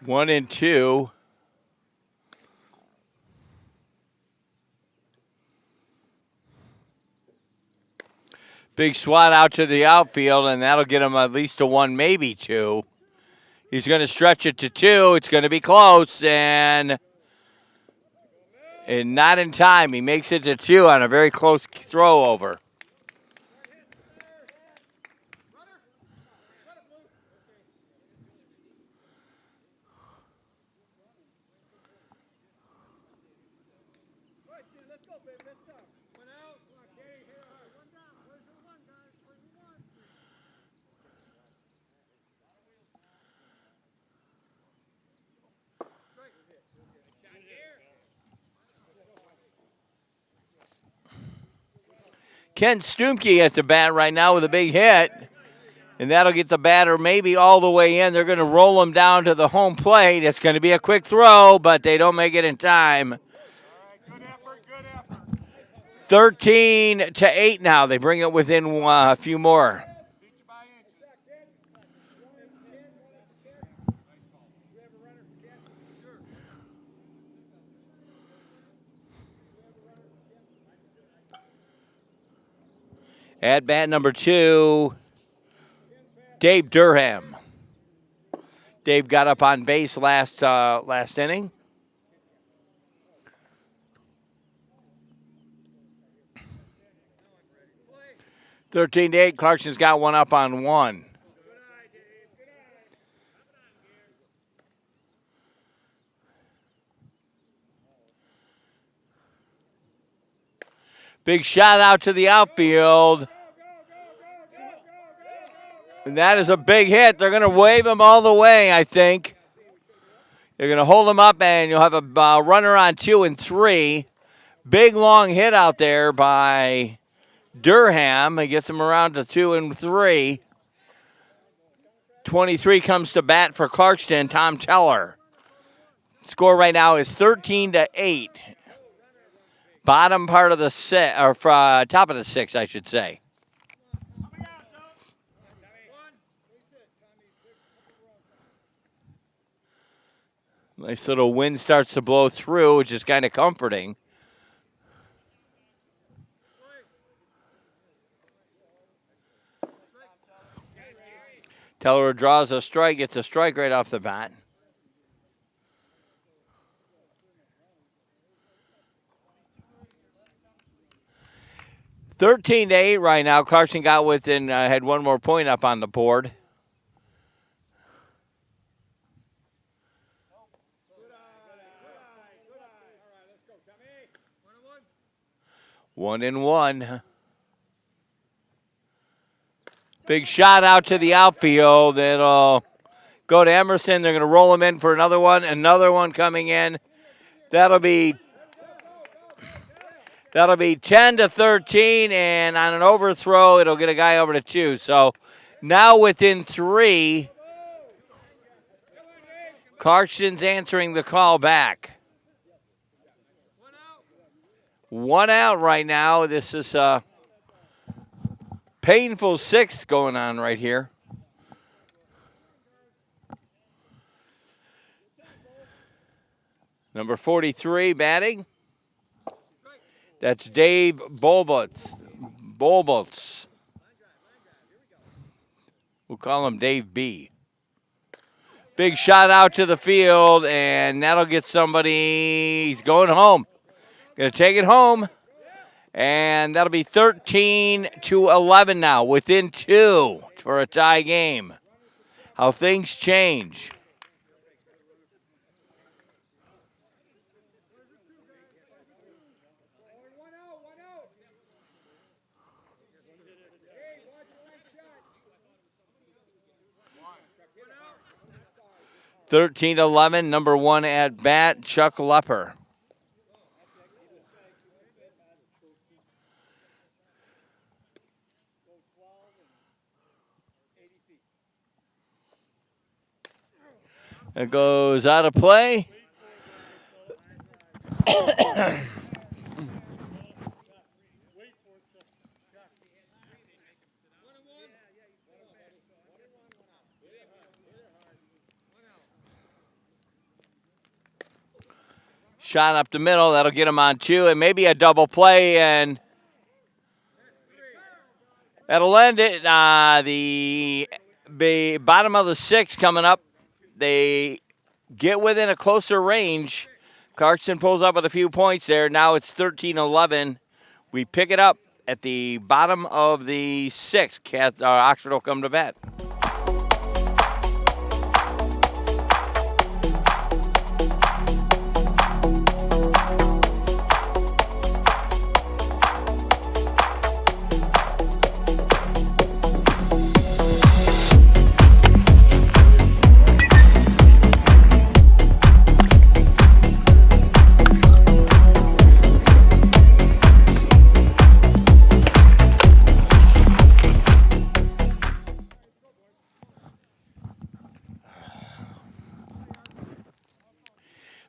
One and two. Big swat out to the outfield, and that'll get him at least to 1, maybe 2. He's going to stretch it to 2. It's going to be close, and not in time. He makes it to 2 on a very close throw over. Kent Stumke at the bat right now with a big hit. And that'll get the batter maybe all the way in. They're going to roll him down to the home plate. It's going to be a quick throw, but they don't make it in time.
Good effort.
13-8 now. They bring it within a few more. At bat number 2, Dave Durham. Dave got up on base last inning. (13-8). Clarkston's got one up on 1. Big shout out to the outfield. And that is a big hit. They're going to wave him all the way, I think. They're going to hold him up, and you'll have a runner on 2 and 3. Big, long hit out there by Durham. He gets him around to 2 and 3. 23 comes to bat for Clarkston, Tom Teller. Score right now is 13-8. Bottom part of the top of the 6, I should say. Nice little wind starts to blow through, which is kind of comforting. Teller draws a strike, gets a strike right off the bat. (13-8) right now. Clarkston got within, had one more point up on the board. One and one. Big shot out to the outfield. It'll go to Emerson. They're going to roll him in for another one. Another one coming in. That'll be 10-13, and on an overthrow, it'll get a guy over to 2. So now within 3, Clarkston's answering the call back. 1 out right now. This is a painful 6th going on right here. Number 43 batting. That's Dave Bolbutz. We'll call him Dave B. Big shot out to the field, and that'll get somebody. He's going home. Going to take it home, and that'll be 13-11 now, within 2 for a tie game. How things change. (13-11), number 1 at bat, Chuck Lepper. It goes out of play. Shot up the middle. That'll get him on 2, and maybe a double play, and that'll end it. The bottom of the 6th coming up. They get within a closer range. Clarkston pulls up with a few points there. Now it's 13-11. We pick it up at the bottom of the 6th. Oxford will come to bat.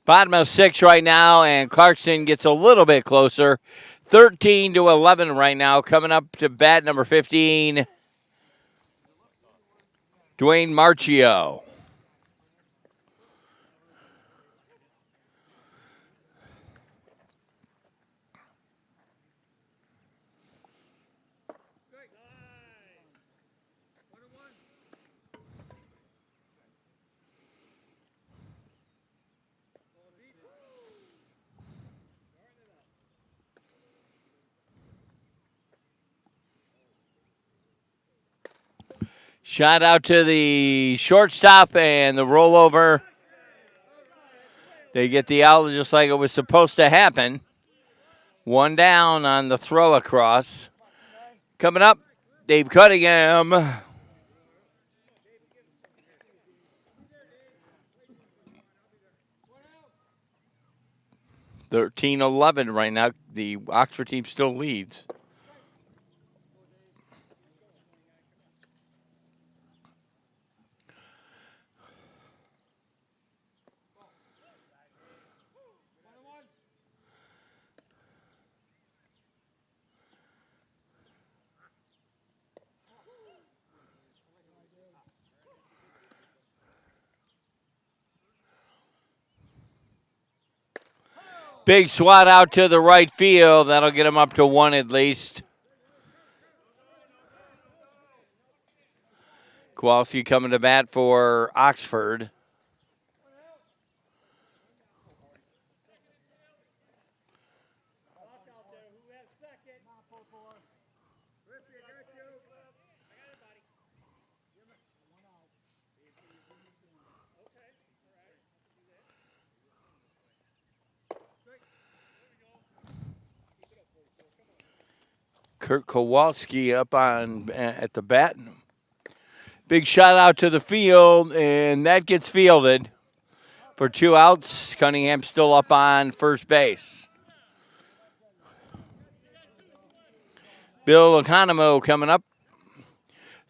Bottom of 6 right now, and Clarkston gets a little bit closer. 13-11 right now. Coming up to bat, number 15, Dwayne Marchio. Shot out to the shortstop, and the rollover. They get the out just like it was supposed to happen. 1 down on the throw across. Coming up, Dave Cunningham. (13-11) right now. The Oxford team still leads. Big swat out to the right field. That'll get him up to 1 at least. Kowalski coming to bat for Oxford. Kurt Kowalski up on at the bat. Big shout out to the field, and that gets fielded for 2 outs. Cunningham still up on first base. Bill Economo coming up.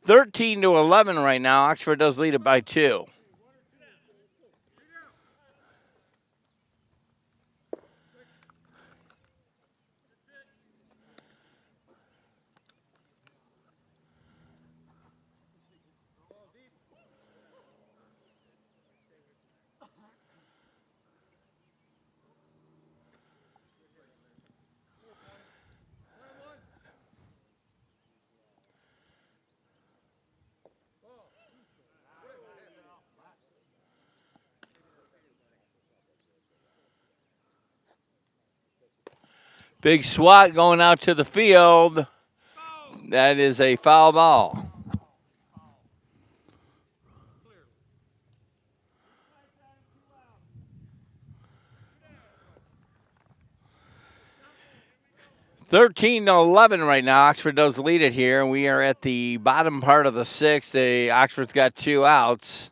13-11 right now. Oxford does lead it by 2. Big swat going out to the field. That is a foul ball. (13-11) right now. Oxford does lead it here, and we are at the bottom part of the 6th. Oxford's got 2 outs.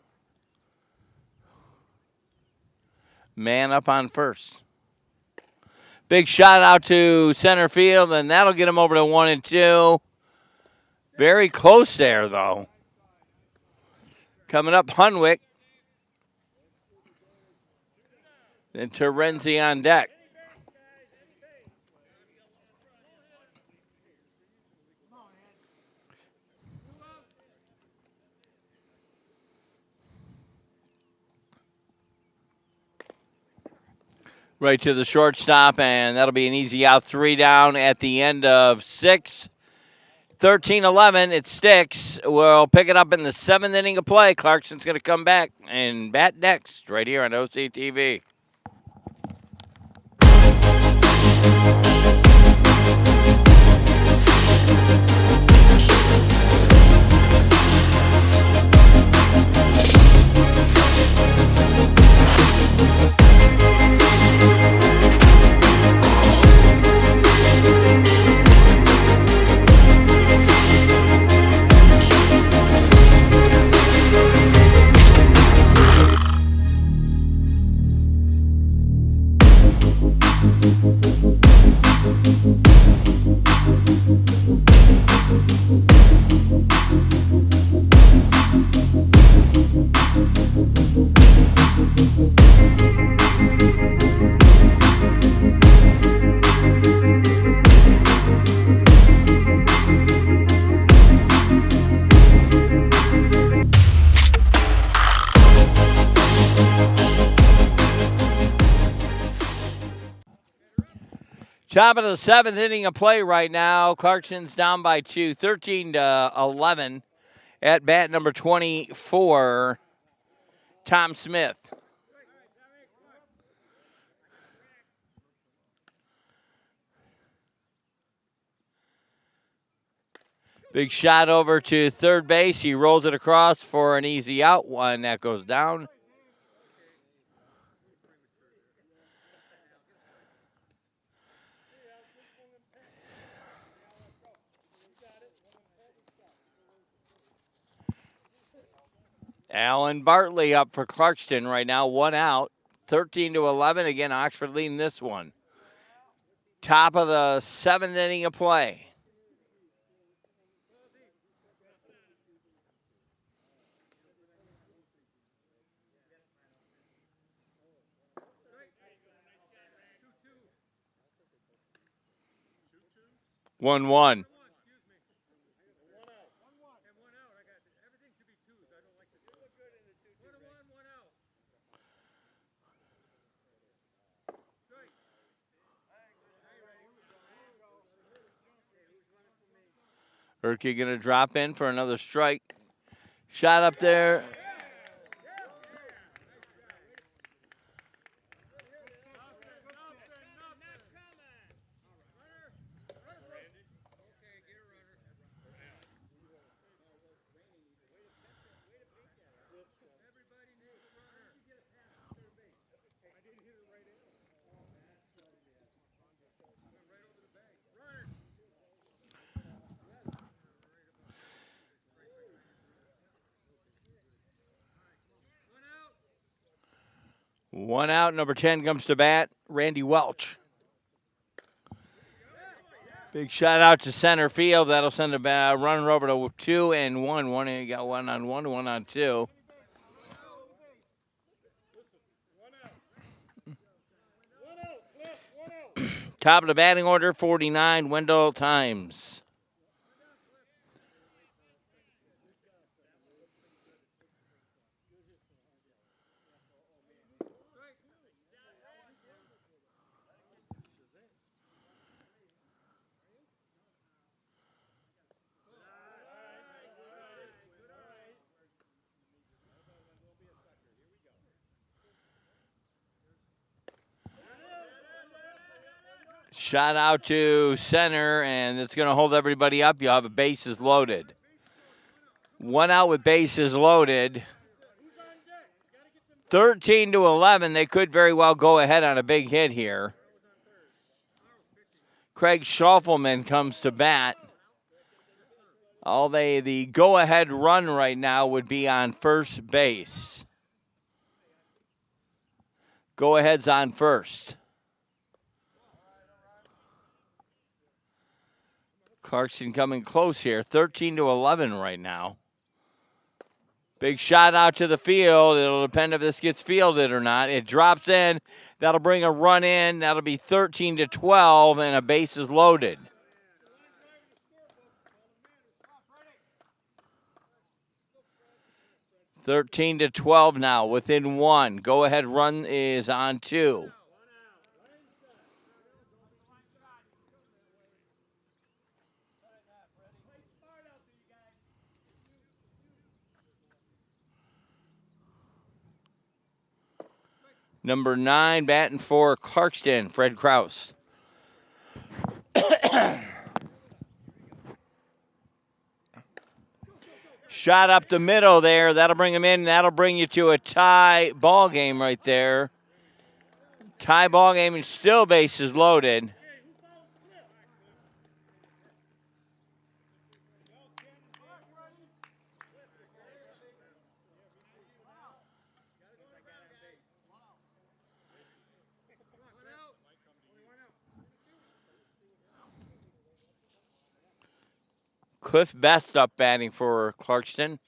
Man up on first. Big shot out to center field, and that'll get him over to 1-2. Very close there, though. Coming up, Hunwick. Then Terenzi on deck. Right to the shortstop, and that'll be an easy out. 3 down at the end of 6. 13-11, it sticks. We'll pick it up in the 7th inning of play. Clarkson's going to come back and bat next right here on OCTV. Top of the 7th inning of play right now. Clarkson's down by 2, 13-11. At bat number 24, Tom Smith. Big shot over to third base. He rolls it across for an easy out. One that goes down. Alan Bartley up for Clarkston right now, 1 out, 13-11. Again, Oxford leading this one. Top of the 7th inning of play. One. Erke going to drop in for another strike. Shot up there. One out, number 10 comes to bat, Randy Welch. Big shout out to center field. That'll send a runner over to 2-1. You got 1 on 1, 1 on 2. Top of the batting order, 49, Wendell Times. Shot out to center, and it's going to hold everybody up. You'll have a bases loaded. 1 out with bases loaded. 13-11. They could very well go ahead on a big hit here. Craig Schaufelman comes to bat. The go-ahead run right now would be on first base. Go-ahead's on first. Clarkston coming close here, 13-11 right now. Big shot out to the field. It'll depend if this gets fielded or not. It drops in. That'll bring a run in. That'll be 13-12, and a base is loaded. (13-12) now, within 1. Go-ahead run is on 2. Number 9, batting for Clarkston, Fred Kraus. Shot up the middle there. That'll bring him in. That'll bring you to a tie ball game right there. Tie ball game and still bases loaded. Cliff Best up batting for Clarkston.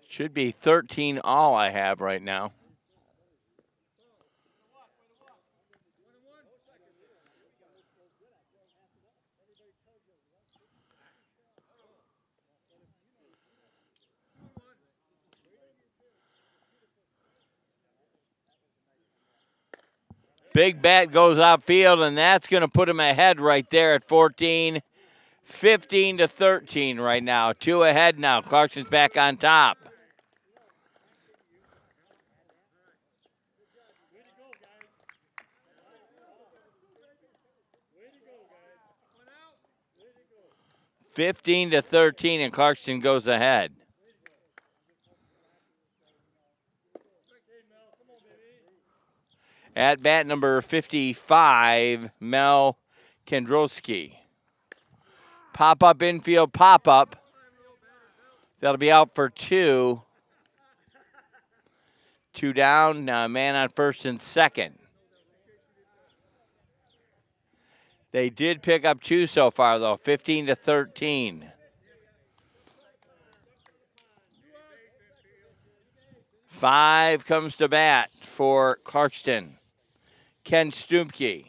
Should be 13 all I have right now. Big bat goes outfield, and that's going to put him ahead right there at 14. 15-13 right now. 2 ahead now. Clarkston's back on top. Way to go, guys. 15-13, and Clarkston goes ahead. At bat number 55, Mel Kendrowski. Pop-up infield, pop-up. That'll be out for 2. 2 down, man on first and second. They did pick up 2 so far, though, 15-13. Five comes to bat for Clarkston. Ken Stumpke.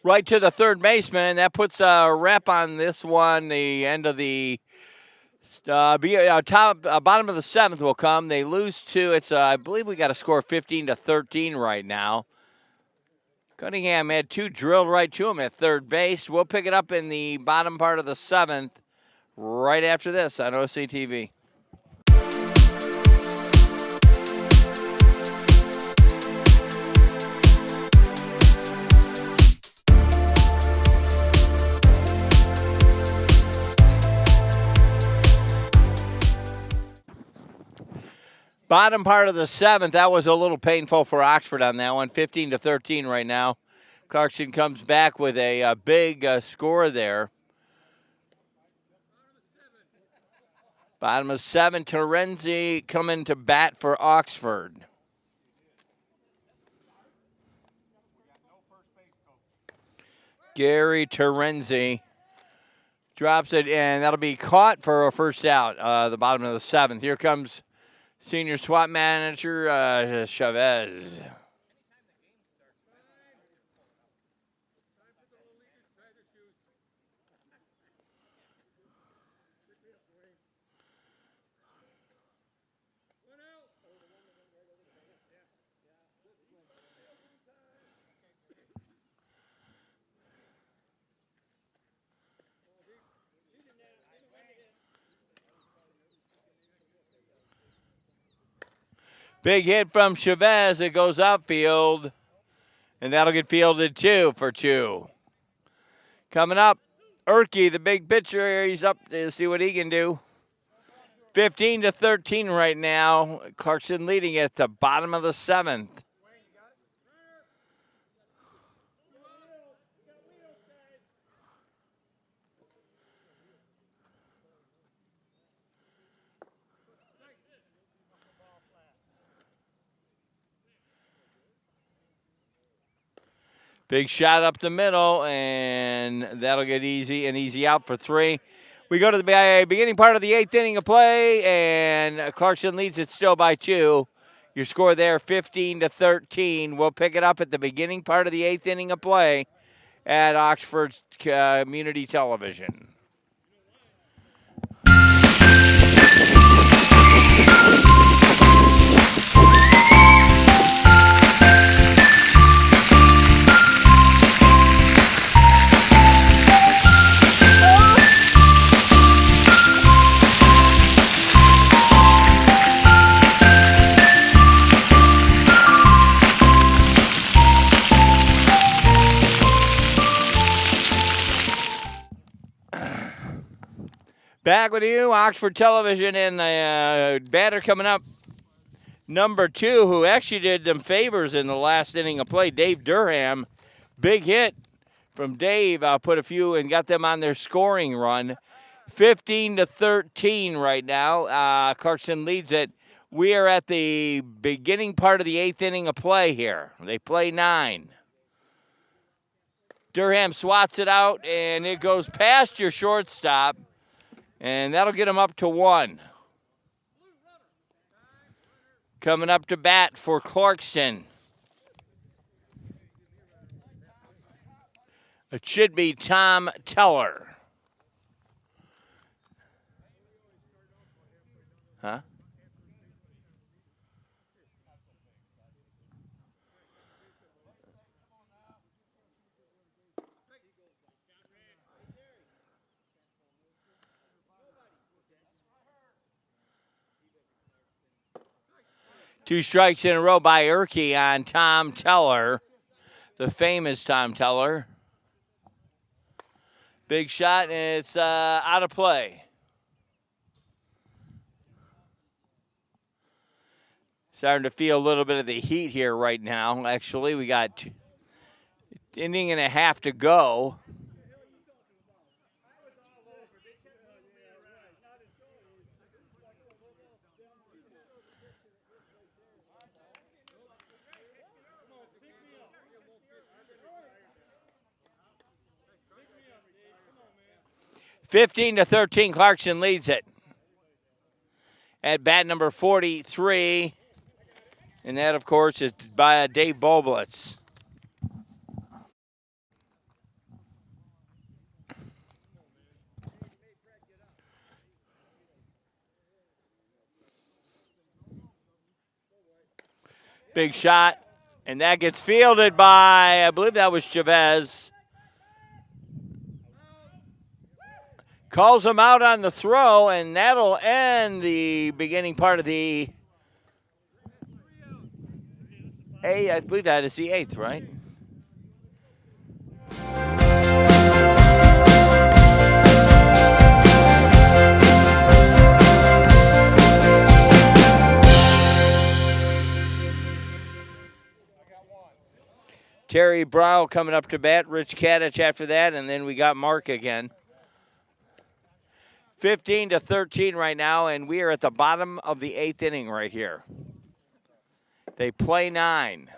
Right to the third baseman, and that puts a wrap on this one. The end of the bottom of the 7th will come. They lose 2. It's I believe we got a score 15-13 right now. Cunningham had 2 drilled right to him at third base. We'll pick it up in the bottom part of the 7th right after this on OCTV. Bottom part of the 7th, that was a little painful for Oxford on that one, 15-13 right now. Clarkson comes back with a big score there. Bottom of 7, Terenzi coming to bat for Oxford. Gary Terenzi drops it, and that'll be caught for a first out, the bottom of the 7th. Here comes senior SWAT manager Chavez. Big hit from Chavez. It goes outfield, and that'll get fielded 2 for 2. Coming up, Erkey, the big pitcher. He's up to see what he can do. 15-13 right now. Clarkson leading at the bottom of the 7th. Big shot up the middle, and that'll get easy, an easy out for 3. We go to the beginning part of the 8th inning of play, and Clarkson leads it still by 2. Your score there, 15-13. We'll pick it up at the beginning part of the 8th inning of play at Oxford Community Television. Back with you, Oxford Television, and the batter coming up, number 2, who actually did them favors in the last inning of play, Dave Durham. Big hit from Dave. Put a few and got them on their scoring run. 15-13 right now. Clarkson leads it. We are at the beginning part of the 8th inning of play here. They play 9. Durham swats it out, and it goes past your shortstop. And that'll get him up to 1. Coming up to bat for Clarkson. It should be Tom Teller. Huh? Two strikes in a row by Erkey on Tom Teller, the famous Tom Teller. Big shot, and it's out of play. Starting to feel a little bit of the heat here right now. Actually, we got an inning and a half to go. (15-13), Clarkson leads it. At bat number 43, and that, of course, is by Dave Boblitz. Big shot, and that gets fielded by, I believe that was Chavez. Calls him out on the throw, and that'll end the beginning part of the I believe that is the 8th, right? Terry Brow coming up to bat. Rich Kadich after that, and then we got Mark again. 15-13 right now, and we are at the bottom of the 8th inning right here. They play 9.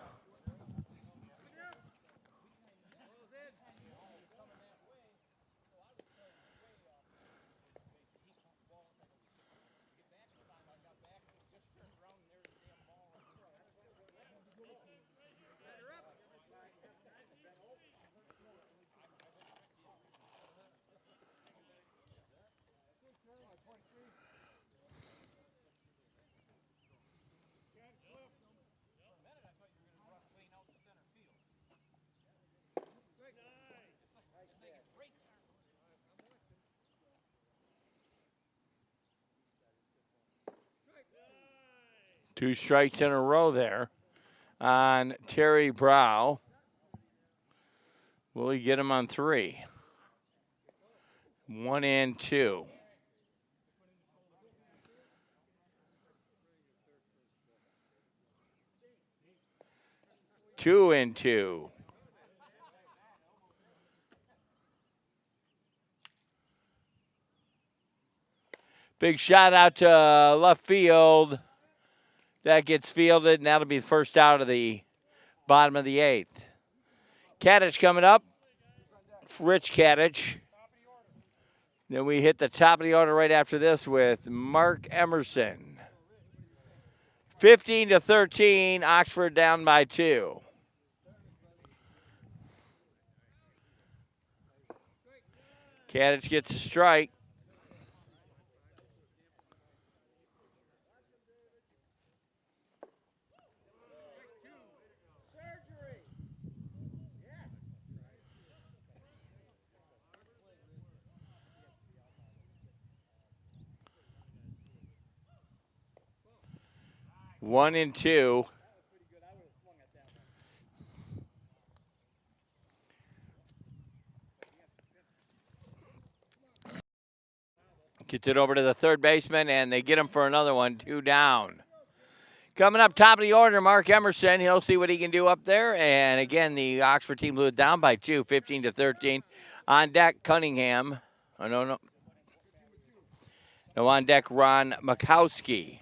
Two strikes in a row there on Terry Brow. Will he get him on 3? 1 and 2. Two and 2. Big shout out to left field. That gets fielded, and that'll be the first out of the bottom of the 8th. Kadich coming up. Rich Kadich. Then we hit the top of the order right after this with Mark Emerson. 15-13, Oxford down by 2. Kadich gets a strike. One and 2. Gets it over to the third baseman, and they get him for another one. 2 down. Coming up top of the order, Mark Emerson. He'll see what he can do up there. And again, the Oxford team blew it down by 2, 15-13. On deck, Cunningham. Oh, no. No, on deck, Ron Makowski.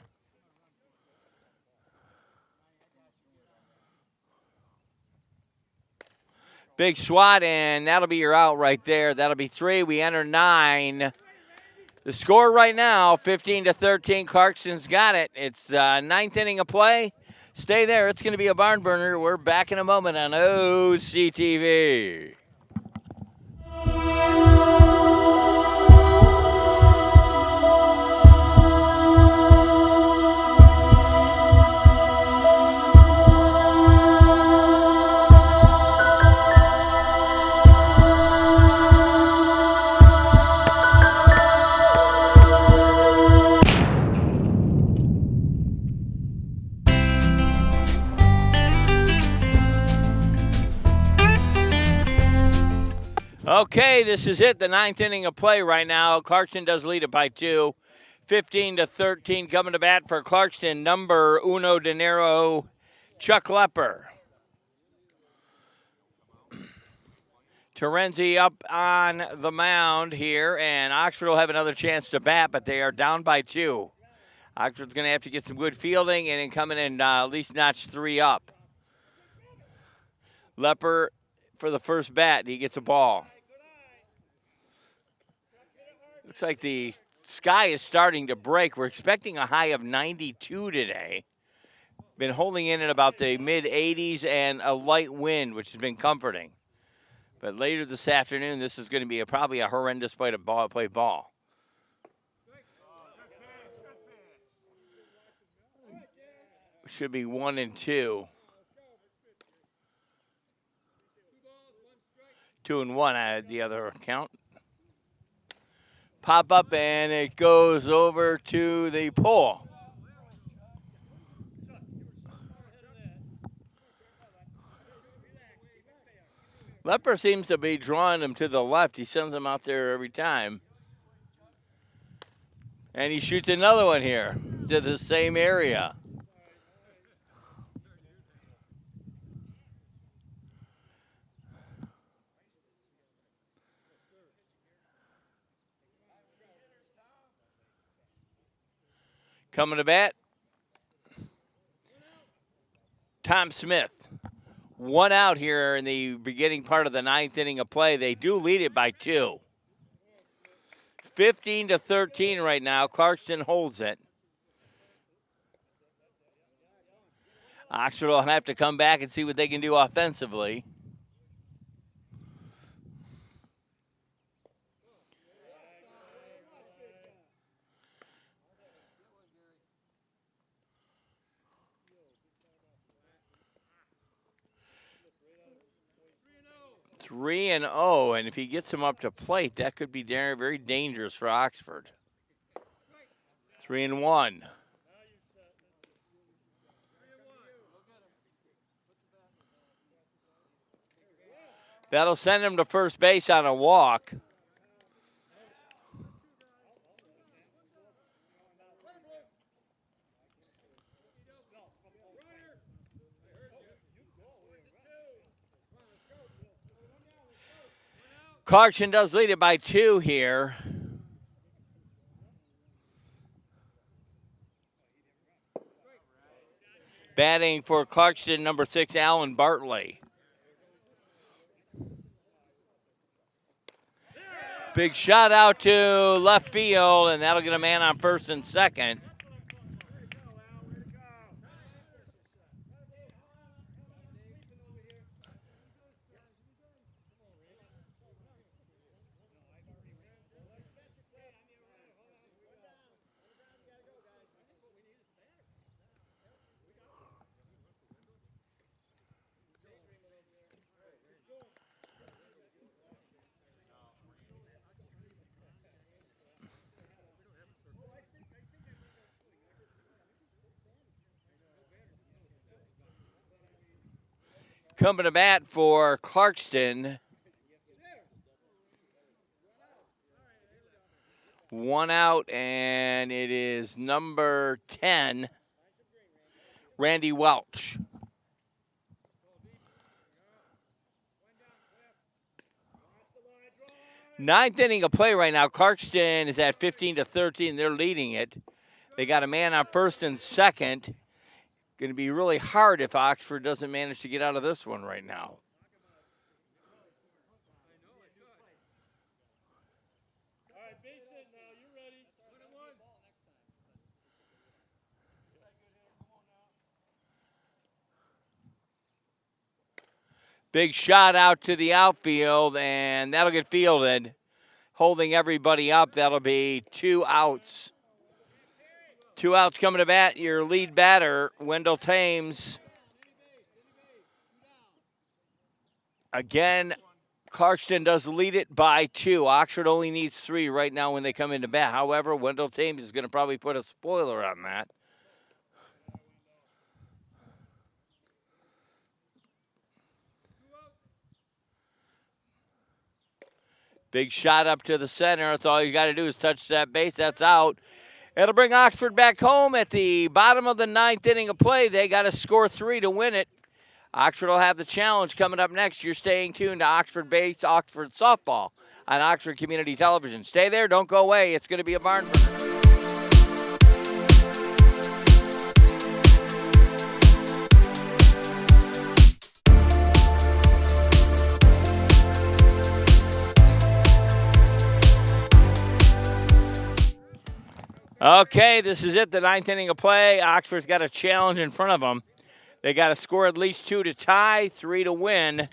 Big swat, and that'll be your out right there. That'll be 3. We enter 9. The score right now, 15-13. Clarkston's got it. It's 9th inning of play. Stay there. It's going to be a barn burner. We're back in a moment on OCTV. Okay, this is it, the 9th inning of play right now. Clarkston does lead it by 2. 15-13 coming to bat for Clarkston, number uno dinero, Chuck Lepper. Terenzi up on the mound here, and Oxford will have another chance to bat, but they are down by 2. Oxford's going to have to get some good fielding and then come in and at least notch 3 up. Lepper for the first bat, he gets a ball. Looks like the sky is starting to break. We're expecting a high of 92 today. Been holding in at about the mid-80s and a light wind, which has been comforting. But later this afternoon, this is going to be probably a horrendous way to play ball. Should be 1 and 2. 2 and 1 at the other account. Pop up, and it goes over to the pole. Lepper seems to be drawing him to the left. He sends him out there every time. And he shoots another one here to the same area. Coming to bat, Tom Smith. 1 out here in the beginning part of the 9th inning of play. They do lead it by 2. 15-13 right now. Clarkston holds it. Oxford will have to come back and see what they can do offensively. Three and 0, and if he gets him up to plate, that could be very dangerous for Oxford. 3 and 1. That'll send him to first base on a walk. Clarkson does lead it by 2 here. Batting for Clarkston, number 6, Alan Bartley. Big shot out to left field, and that'll get a man on first and second. Coming to bat for Clarkston. 1 out, and it is number 10, Randy Welch. Ninth inning of play right now. Clarkston is at 15-13. They're leading it. They got a man on first and second. Going to be really hard if Oxford doesn't manage to get out of this one right now. Big shot out to the outfield, and that'll get fielded. Holding everybody up, that'll be 2 outs. 2 outs coming to bat. Your lead batter, Wendell Thames. Again, Clarkston does lead it by 2. Oxford only needs 3 right now when they come into bat. However, Wendell Thames is going to probably put a spoiler on that. Big shot up to the center. That's all you got to do is touch that base. That's out. It'll bring Oxford back home at the bottom of the 9th inning of play. They got to score 3 to win it. Oxford will have the challenge coming up next. You're staying tuned to Oxford Base, Oxford Softball on Oxford Community Television. Stay there. Don't go away. It's going to be a barn burner. Okay, this is it, the 9th inning of play. Oxford's got a challenge in front of them. They got to score at least 2 to tie, 3 to win.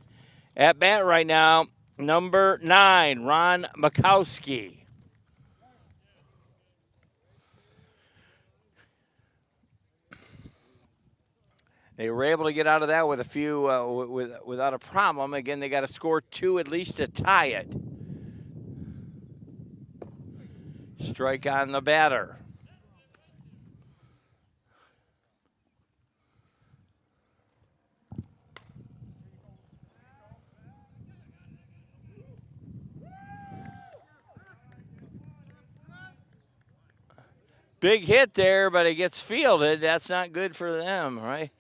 At bat right now, number 9, Ron Makowski. They were able to get out of that with a few, without a problem. Again, they got to score 2 at least to tie it. Strike on the batter. Big hit there, but it gets fielded. That's not good for them, right?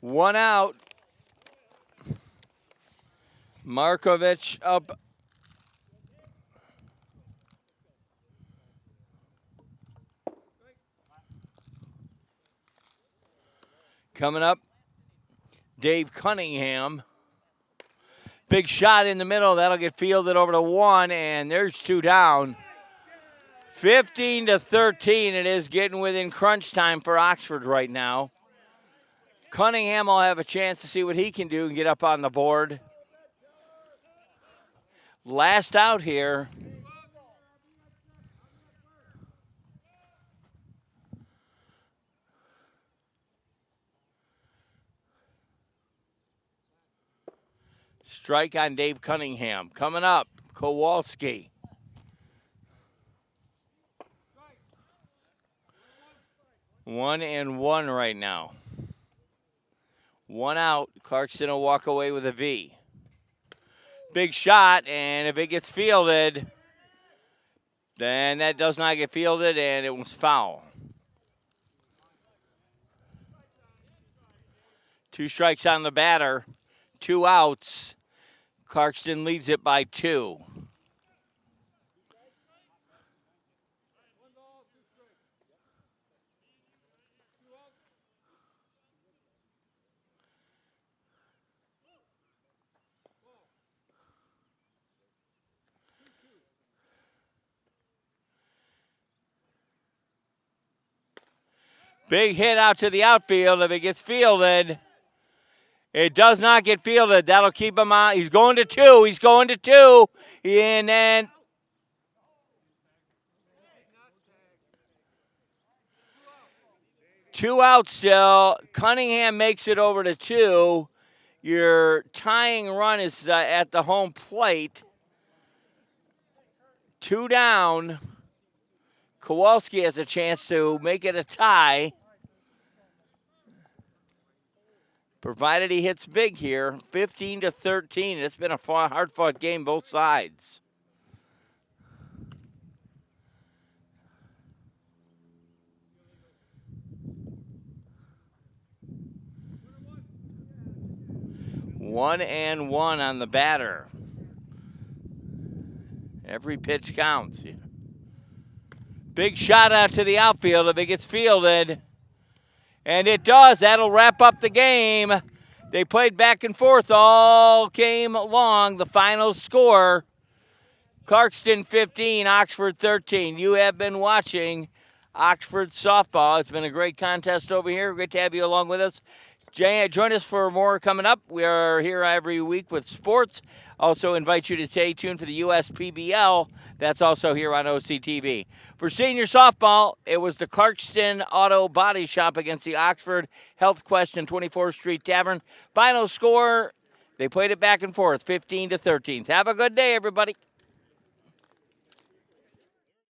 One out. Markovich up. Coming up, Dave Cunningham. Big shot in the middle. That'll get fielded over to 1, and there's 2 down. 15-13. It is getting within crunch time for Oxford right now. Cunningham will have a chance to see what he can do and get up on the board. Last out here. Strike on Dave Cunningham. Coming up, Kowalski. One and one right now. One out. Clarkston will walk away with a V. Big shot, and if it gets fielded, then that does not get fielded, and it was foul. 2 strikes on the batter, 2 outs. Clarkston leads it by 2. Big hit out to the outfield. If it gets fielded, it does not get fielded. That'll keep him on. He's going to 2. He's going to 2. And then 2 outs still. Cunningham makes it over to 2. Your tying run is at the home plate. 2 down. Kowalski has a chance to make it a tie. Provided he hits big here, 15-13. It's been a hard-fought game, both sides. One and one on the batter. Every pitch counts. Big shot out to the outfield if it gets fielded. And it does. That'll wrap up the game. They played back and forth all game long. The final score, Clarkston 15, Oxford 13. You have been watching Oxford softball. It's been a great contest over here. Great to have you along with us. Join us for more coming up. We are here every week with sports. Also invite you to stay tuned for the USPBL. That's also here on OCTV. For senior softball, it was the Clarkston Auto Body Shop against the Oxford Health Quest and 24th Street Tavern. Final score, they played it back and forth, 15-13. Have a good day, everybody.